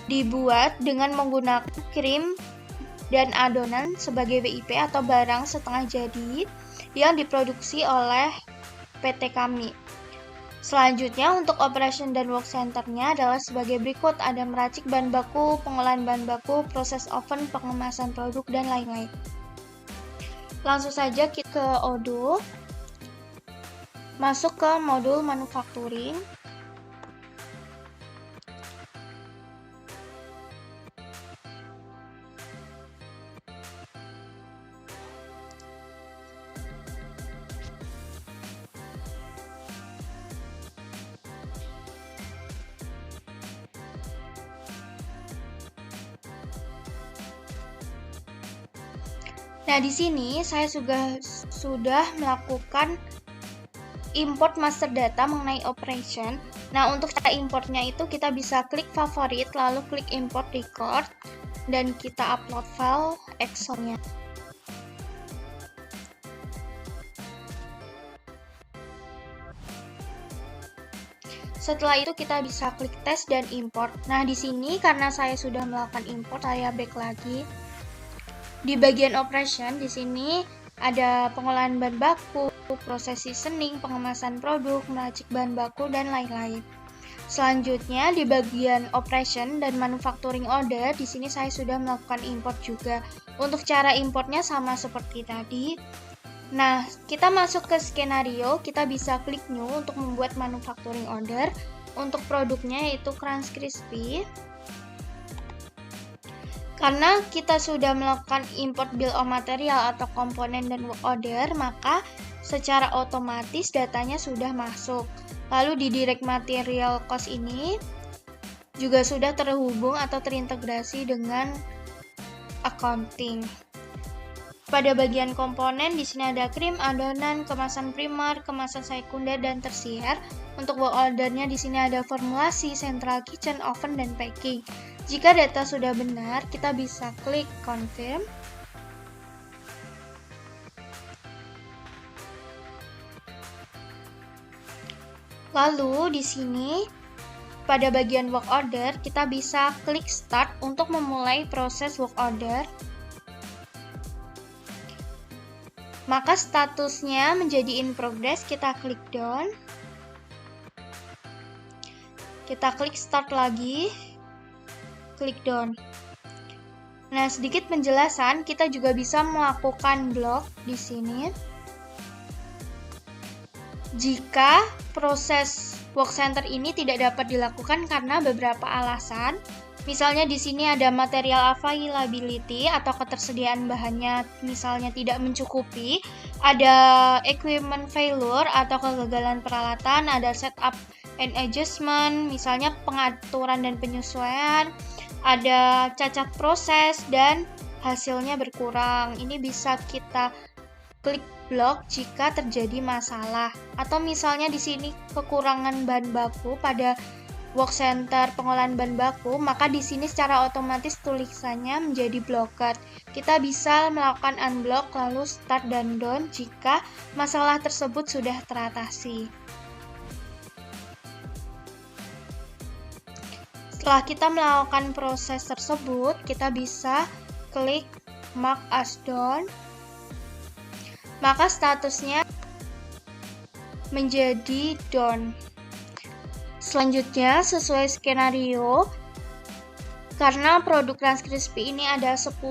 dibuat dengan menggunakan krim dan adonan sebagai WIP atau barang setengah jadi yang diproduksi oleh PT kami. Selanjutnya untuk operation dan work center-nya adalah sebagai berikut. Ada meracik bahan baku, pengolahan bahan baku, proses oven, pengemasan produk, dan lain-lain. Langsung saja kita ke Odoo, masuk ke modul manufacturing. Nah, di sini saya sudah melakukan import master data mengenai operation. Nah, untuk cara importnya itu kita bisa klik favorit, lalu klik import record, dan kita upload file Excel-nya. Setelah itu kita bisa klik tes dan import. Nah, di sini karena saya sudah melakukan import, saya back lagi. Di bagian operation di sini ada pengolahan bahan baku, proses seasoning, pengemasan produk, meracik bahan baku, dan lain-lain. Selanjutnya di bagian operation dan manufacturing order, di sini saya sudah melakukan import juga. Untuk cara importnya sama seperti tadi. Nah, kita masuk ke skenario, kita bisa klik new untuk membuat manufacturing order. Untuk produknya yaitu Crunch Crispy. Karena kita sudah melakukan import bill of material atau komponen dan work order, maka secara otomatis datanya sudah masuk. Lalu di direct material cost ini juga sudah terhubung atau terintegrasi dengan accounting. Pada bagian komponen di sini ada krim, adonan, kemasan primer, kemasan sekunder, dan tersier. Untuk work ordernya di sini ada formulasi, central kitchen, oven, dan packing. Jika data sudah benar, kita bisa klik confirm. Lalu di sini pada bagian work order kita bisa klik start untuk memulai proses work order. Maka statusnya menjadi in progress, kita klik down. Kita klik start lagi, klik down. Nah, sedikit penjelasan, kita juga bisa melakukan block di sini. Jika proses work center ini tidak dapat dilakukan karena beberapa alasan, misalnya di sini ada material availability atau ketersediaan bahannya misalnya tidak mencukupi, ada equipment failure atau kegagalan peralatan, ada setup and adjustment, misalnya pengaturan dan penyesuaian, ada cacat proses dan hasilnya berkurang. Ini bisa kita klik block jika terjadi masalah. Atau misalnya di sini kekurangan bahan baku pada work center pengolahan bahan baku, maka di sini secara otomatis tulisannya menjadi blocked. Kita bisa melakukan unblock lalu start dan down jika masalah tersebut sudah teratasi. Setelah kita melakukan proses tersebut, kita bisa klik mark as done. Maka statusnya menjadi done. Selanjutnya, sesuai skenario, karena produk Crunch Crispy ini ada 10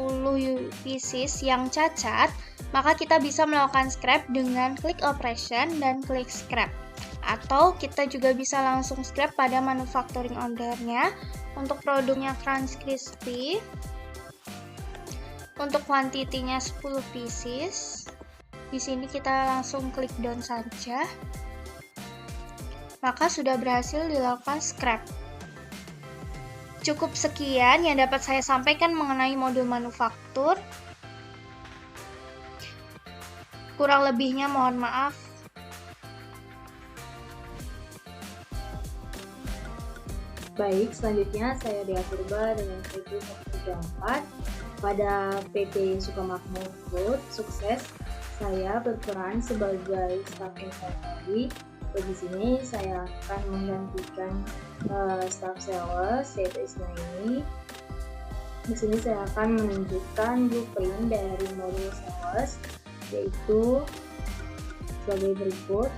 pieces yang cacat, maka kita bisa melakukan scrap dengan klik operation dan klik scrap. Atau kita juga bisa langsung scrap pada manufacturing order-nya. Untuk produknya Crunch Crispy, untuk quantity-nya 10 pieces. Di sini kita langsung klik down saja. Maka sudah berhasil dilakukan scrap. Cukup sekian yang dapat saya sampaikan mengenai modul manufaktur. Kurang lebihnya mohon maaf. Baik, selanjutnya saya Dea Purba dengan CV 134 pada PT Sukamakmur Food. Sukses. Saya berperan sebagai staf inventory. Di sini saya akan menggantikan staff sales yaitu Isnaini. Di sini saya akan menunjukkan blueprint dari modul sales yaitu sebagai berikut.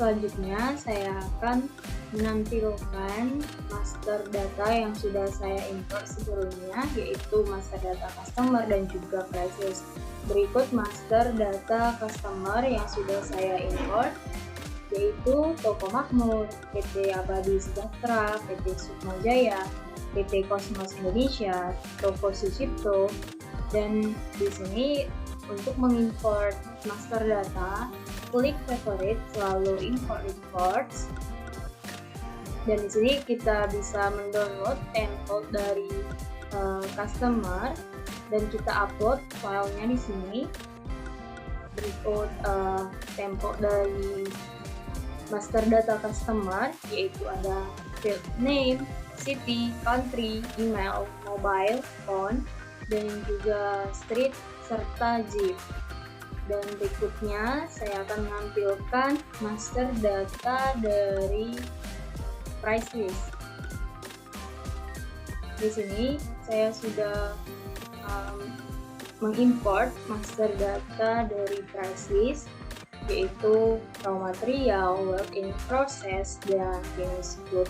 Selanjutnya saya akan menampilkan master data yang sudah saya import sebelumnya, yaitu master data customer dan juga price list. Berikut master data customer yang sudah saya import. yaitu Toko Makmur, PT Abadi Sejahtera, PT Sukma Jaya, PT Cosmos Indonesia, Toko Sucipto, dan di sini untuk mengimport master data, klik favorite selalu import reports. Dan di sini kita bisa mendownload template dari customer dan kita upload filenya di sini. Berikut template dari master data customer, yaitu ada field name, city, country, email, mobile, phone, dan juga street serta zip. Dan berikutnya saya akan menampilkan master data dari price list. Di sini saya sudah mengimport master data dari price list, yaitu raw material, work in process, dan finished good.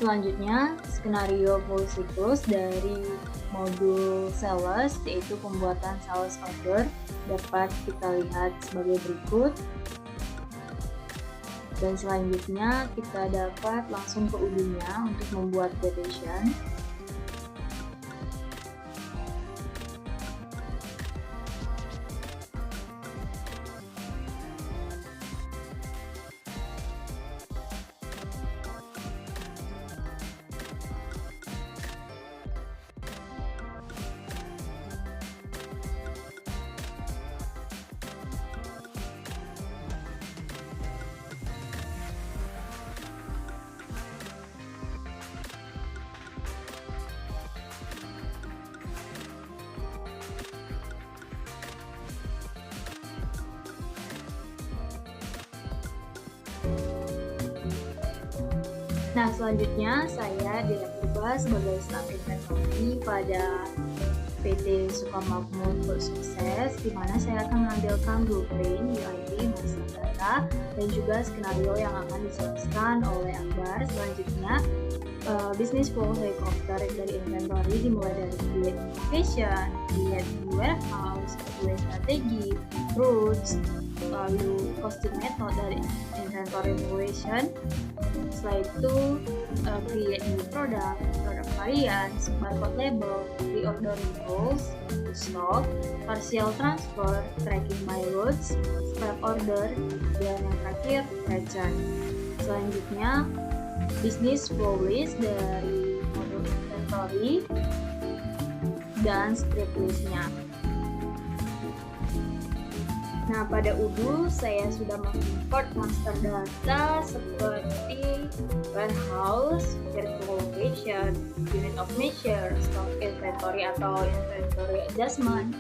Selanjutnya, skenario full siklus dari modul sales, yaitu pembuatan sales order, dapat kita lihat sebagai berikut. Dan selanjutnya kita dapat langsung ke ujungnya untuk membuat quotation. Nah, selanjutnya saya direkrut sebagai staf inventory pada PT Sukamakmur untuk sukses, di mana saya akan menampilkan blueprint, UID, master data, dan juga skenario yang akan dijelaskan oleh Akbar. Selanjutnya, bisnis flow helikopter dari inventory dimulai dari create location, create warehouse, create strategi, routes, lalu costing method dari inventory evaluation. Setelah itu create new product variants, barcode label, reordering rules, stock, partial transfer, tracking by routes, scrap order, dan yang terakhir return. Selanjutnya business flow list dari modul inventory dan script listnya. Nah, pada UDU saya sudah mengimport master data seperti warehouse, virtual location, unit of measure, stock inventory atau inventory adjustment,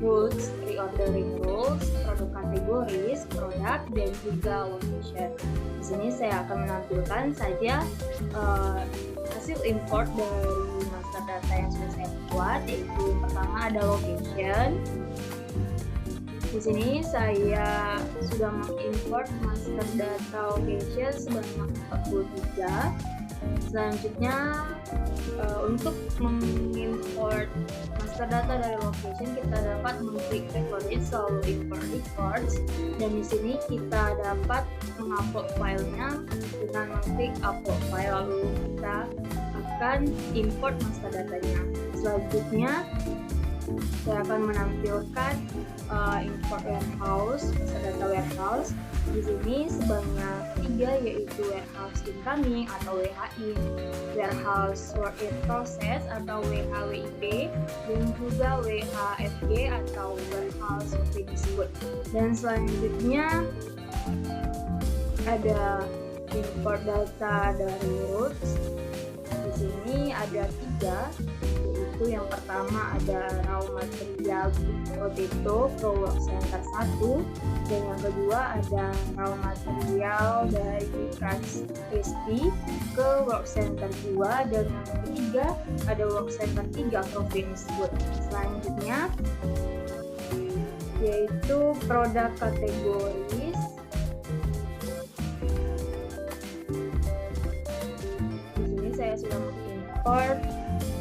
routes, reordering rules, produk kategoris, produk, dan juga location. Di sini saya akan menampilkan saja hasil import dari master data yang sudah saya buat, yaitu yang pertama ada location. Di sini saya sudah mengimport master data location sebanyak 43. Selanjutnya untuk mengimport master data dari location kita dapat mengklik favorite selalu import records, dan di sini kita dapat mengupload filenya dengan mengklik upload file, lalu kita akan import master datanya. Selanjutnya saya akan menampilkan import warehouse, master data warehouse. Di sini sebanyak 3, yaitu warehouse incoming atau WHI, warehouse work in process atau WHWIP, dan juga WHFG atau warehouse finished good. Dan selanjutnya ada import data dari routes. Di sini ada 3. Itu yang pertama ada raw material potato pro work center 1, dan yang kedua ada raw material dari crunch crispy ke work center 2, dan yang ketiga ada work center 3 pro finished good. Selanjutnya yaitu produk kategoris. Di sini saya sudah mengimport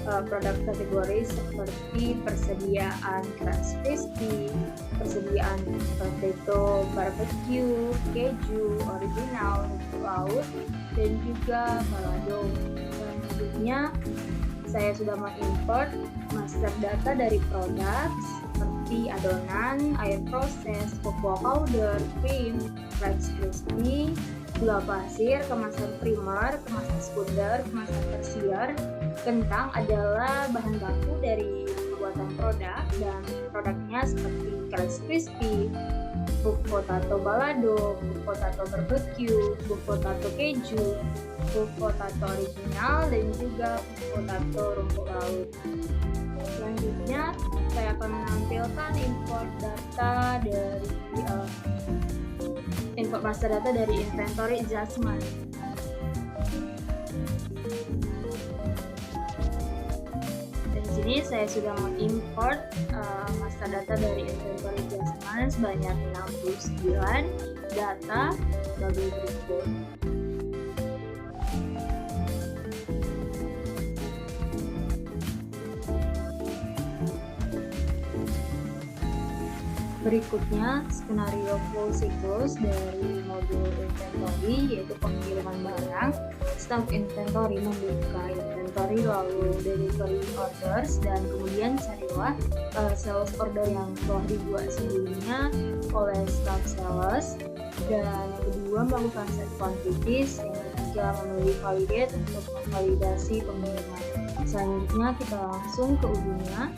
produk kategori seperti persediaan crunch crispy, persediaan potato barbecue, keju, original, rumput laut, dan juga balado. Selanjutnya, saya sudah mengimport master data dari produk seperti adonan, air proses, cocoa powder, cream, crunch crispy, gula pasir, kemasan primer, kemasan sekunder, kemasan tersier. Kentang adalah bahan baku dari pembuatan produk dan produknya seperti crunch crispy, buk potato balado, buk potato barbecue, buk potato keju, buk potato original, dan juga buk potato rumput laut. Selanjutnya, saya akan menampilkan import data dari import master data dari inventory adjustment. Di sini saya sudah mengimport master data dari inventory adjustment sebanyak 69 data sebagai berikut. Berikutnya, skenario full cycles dari modul inventory, yaitu pengiriman barang, staff inventory membuka inventory, lalu delivery orders, dan kemudian carilah sales order yang telah dibuat sebelumnya oleh staff sales. Dan yang kedua, melakukan set quantities. Yang ketiga, memilih validate untuk memvalidasi pengiriman. Selanjutnya, kita langsung ke ujungnya.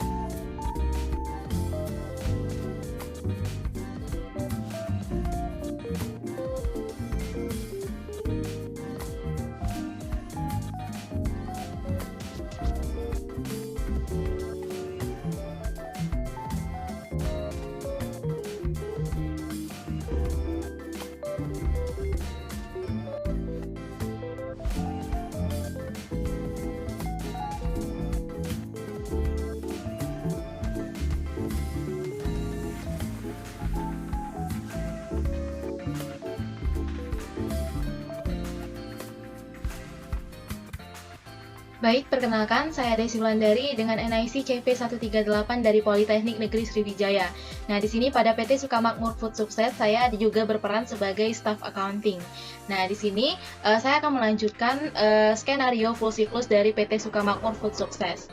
Baik, perkenalkan saya Desi Wulandari dengan NIC CP138 dari Politeknik Negeri Sriwijaya. Nah, di sini pada PT Sukamakmur Food Sukses saya juga berperan sebagai staff accounting. Nah, di sini saya akan melanjutkan skenario full siklus dari PT Sukamakmur Food Sukses.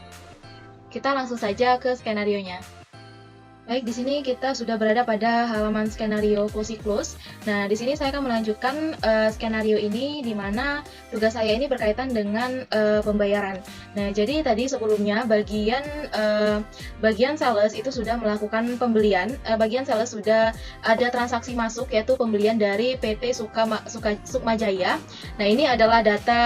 Kita langsung saja ke skenarionya. Baik, di sini kita sudah berada pada halaman skenario full siklus. Nah, di sini saya akan melanjutkan skenario ini di mana tugas saya ini berkaitan dengan pembayaran. Nah, jadi tadi sebelumnya bagian sales itu sudah melakukan pembelian, bagian sales sudah ada transaksi masuk yaitu pembelian dari PT Sukmajaya. Nah, ini adalah data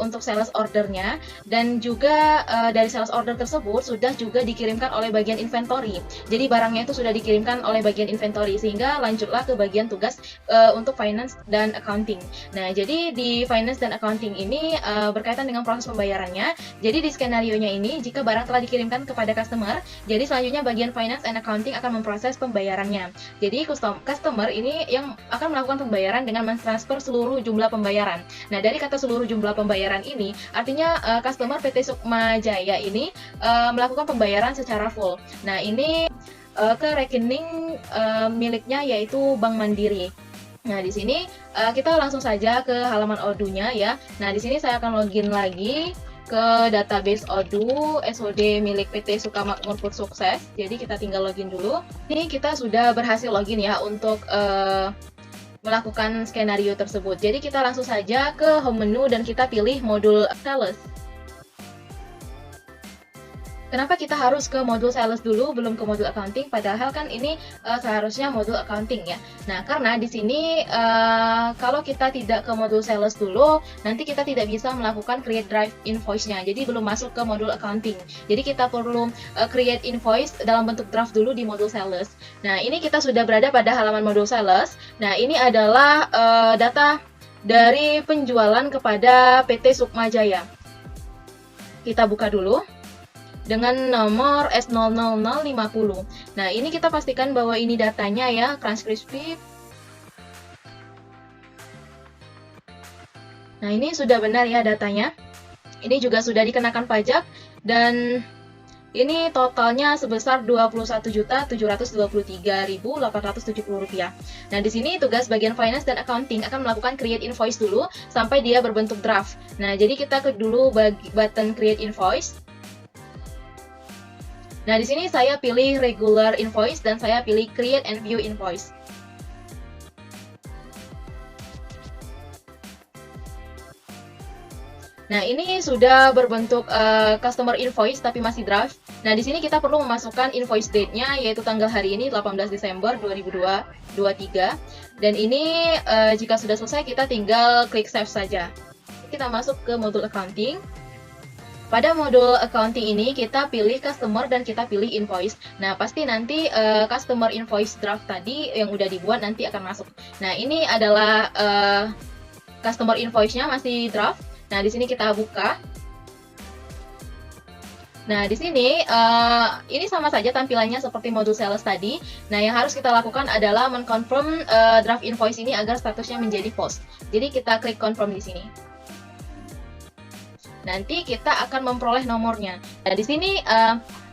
untuk sales ordernya dan juga dari sales order tersebut sudah juga dikirimkan oleh bagian inventory. Jadi barangnya itu sudah dikirimkan oleh bagian inventory sehingga lanjutlah ke bagian tugas untuk finance dan accounting. Nah, jadi di finance dan accounting ini berkaitan dengan proses pembayarannya. Jadi di skenarionya ini jika barang telah dikirimkan kepada customer, jadi selanjutnya bagian finance and accounting akan memproses pembayarannya. Jadi customer ini yang akan melakukan pembayaran dengan mentransfer seluruh jumlah pembayaran. Nah, dari kata seluruh jumlah pembayaran ini artinya customer PT Sukmajaya ini melakukan pembayaran secara full. Nah, ini ke rekening miliknya yaitu Bank Mandiri. Nah, di sini kita langsung saja ke halaman Odoo-nya ya. Nah, di sini saya akan login lagi ke database Odoo SOD milik PT Sukamakmur Food Sukses. Jadi kita tinggal login dulu. Ini kita sudah berhasil login ya untuk melakukan skenario tersebut. Jadi kita langsung saja ke home menu dan kita pilih modul sales. Kenapa kita harus ke modul sales dulu, belum ke modul accounting? Padahal kan ini seharusnya modul accounting ya. Nah, karena di sini kalau kita tidak ke modul sales dulu, nanti kita tidak bisa melakukan create drive invoice-nya. Jadi belum masuk ke modul accounting. Jadi kita perlu create invoice dalam bentuk draft dulu di modul sales. Nah, ini kita sudah berada pada halaman modul sales. Nah, ini adalah data dari penjualan kepada PT Sukmajaya. Kita buka dulu dengan nomor S00050. Nah, ini kita pastikan bahwa ini datanya ya, Crunch Crispy. Nah, ini sudah benar ya datanya. Ini juga sudah dikenakan pajak dan ini totalnya sebesar Rp21.723.870. Nah, di sini tugas bagian finance dan accounting akan melakukan create invoice dulu sampai dia berbentuk draft. Nah, jadi kita klik dulu button create invoice. Nah, di sini saya pilih regular invoice dan saya pilih create and view invoice. Nah, ini sudah berbentuk customer invoice tapi masih draft. Nah, di sini kita perlu memasukkan invoice date-nya, yaitu tanggal hari ini 18 Desember 2023. Dan ini jika sudah selesai, kita tinggal klik save saja. Kita masuk ke modul accounting. Pada modul accounting ini, kita pilih customer dan kita pilih invoice. Nah, pasti nanti customer invoice draft tadi yang udah dibuat nanti akan masuk. Nah, ini adalah customer invoice-nya masih draft. Nah, di sini kita buka. Nah, di sini ini sama saja tampilannya seperti modul sales tadi. Nah, yang harus kita lakukan adalah mengconfirm draft invoice ini agar statusnya menjadi post. Jadi kita klik confirm di sini. Nanti kita akan memperoleh nomornya. Nah, di sini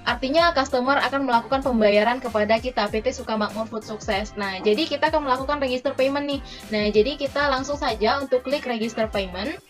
artinya customer akan melakukan pembayaran kepada kita, PT Sukamakmur Food Success. Nah, jadi kita akan melakukan register payment nih. Nah, jadi kita langsung saja untuk klik register payment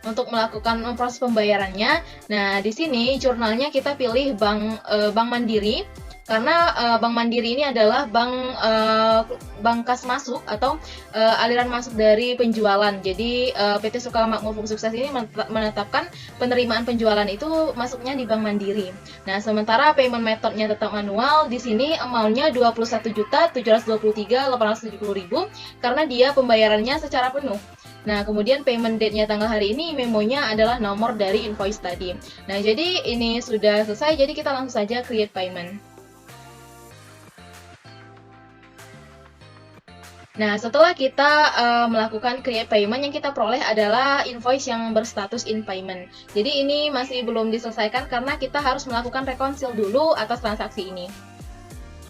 untuk melakukan proses pembayarannya. Nah, di sini jurnalnya kita pilih Bank Mandiri, karena Bank Mandiri ini adalah bank kas masuk atau aliran masuk dari penjualan. Jadi PT Sukamakmur Food Success ini menetapkan penerimaan penjualan itu masuknya di Bank Mandiri. Nah, sementara payment methodnya tetap manual. Di sini amount-nya Rp21.723.870.000 karena dia pembayarannya secara penuh. Nah, kemudian payment date-nya tanggal hari ini, memonya adalah nomor dari invoice tadi. Nah, jadi ini sudah selesai, jadi kita langsung saja create payment. Nah, setelah kita melakukan create payment, yang kita peroleh adalah invoice yang berstatus in payment. Jadi ini masih belum diselesaikan karena kita harus melakukan reconcile dulu atas transaksi ini.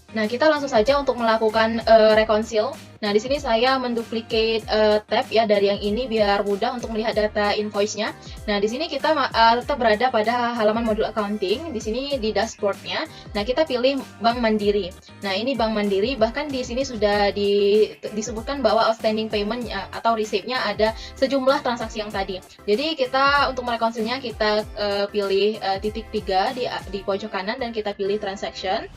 Nah, kita langsung saja untuk melakukan reconcile. Nah, di sini saya menduplicate tab ya dari yang ini biar mudah untuk melihat data invoice-nya. Nah, di sini kita tetap berada pada halaman modul accounting. Di sini di dashboard-nya. Nah, kita pilih Bank Mandiri. Nah, ini Bank Mandiri, bahkan di sini sudah disebutkan bahwa outstanding payment atau receipt-nya ada sejumlah transaksi yang tadi. Jadi kita untuk mereconcile-nya kita pilih titik 3 di pojok kanan dan kita pilih transaction.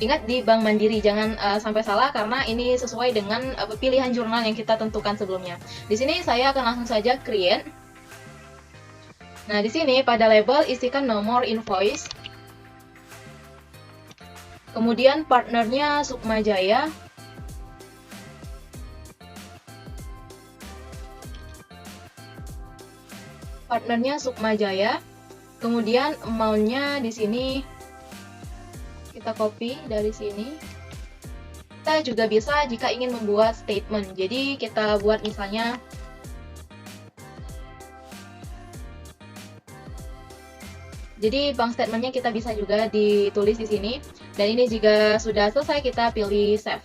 Ingat di Bank Mandiri, jangan sampai salah karena ini sesuai dengan pilihan jurnal yang kita tentukan sebelumnya. Di sini saya akan langsung saja create. Nah, di sini pada label isikan nomor invoice. Kemudian partnernya Sukma Jaya. Partnernya Sukma Jaya. Kemudian amount-nya di sini kita copy dari sini. Kita juga bisa jika ingin membuat statement. Jadi kita buat misalnya bank statementnya kita bisa juga ditulis di sini. Dan ini jika sudah selesai kita pilih save.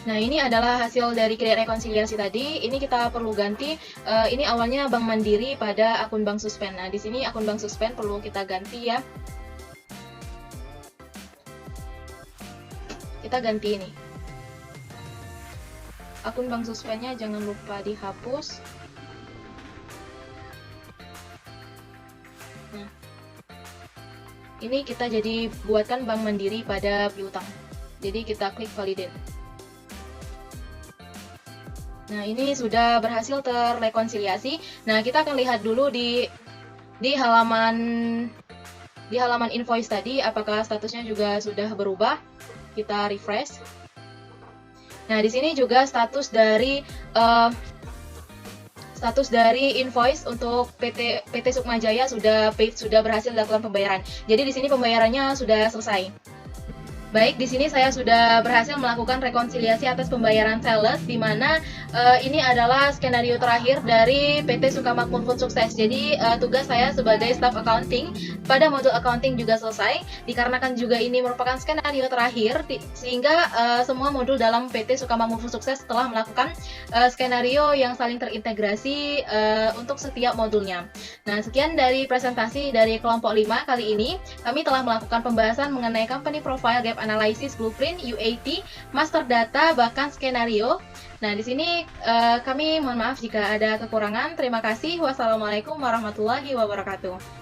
Nah, ini adalah hasil dari create rekonsiliasi tadi. Ini kita perlu ganti. Ini awalnya Bank Mandiri pada akun Bank Suspend. Nah, di sini akun Bank Suspend perlu kita ganti ya. Kita ganti ini. Akun Bank Suspendnya jangan lupa dihapus. Nah, ini kita jadi buatkan Bank Mandiri pada piutang. Jadi kita klik validate. Nah, ini sudah berhasil terrekonsiliasi. Nah, kita akan lihat dulu di halaman invoice tadi apakah statusnya juga sudah berubah. Kita refresh. Nah, di sini juga status dari invoice untuk PT Sukma Jaya sudah paid, sudah berhasil dilakukan pembayaran. Jadi di sini pembayarannya sudah selesai. Baik, di sini saya sudah berhasil melakukan rekonsiliasi atas pembayaran sales, di mana ini adalah skenario terakhir dari PT Sukamakmur Food Sukses. Jadi tugas saya sebagai staff accounting pada modul accounting juga selesai, dikarenakan juga ini merupakan skenario terakhir, sehingga semua modul dalam PT Sukamakmur Food Sukses telah melakukan skenario yang saling terintegrasi untuk setiap modulnya. Nah, sekian dari presentasi dari kelompok 5 kali ini. Kami telah melakukan pembahasan mengenai company profile, gap analysis, blueprint, UAT, master data, bahkan skenario. Nah, di sini kami mohon maaf jika ada kekurangan. Terima kasih. Wassalamualaikum warahmatullahi wabarakatuh.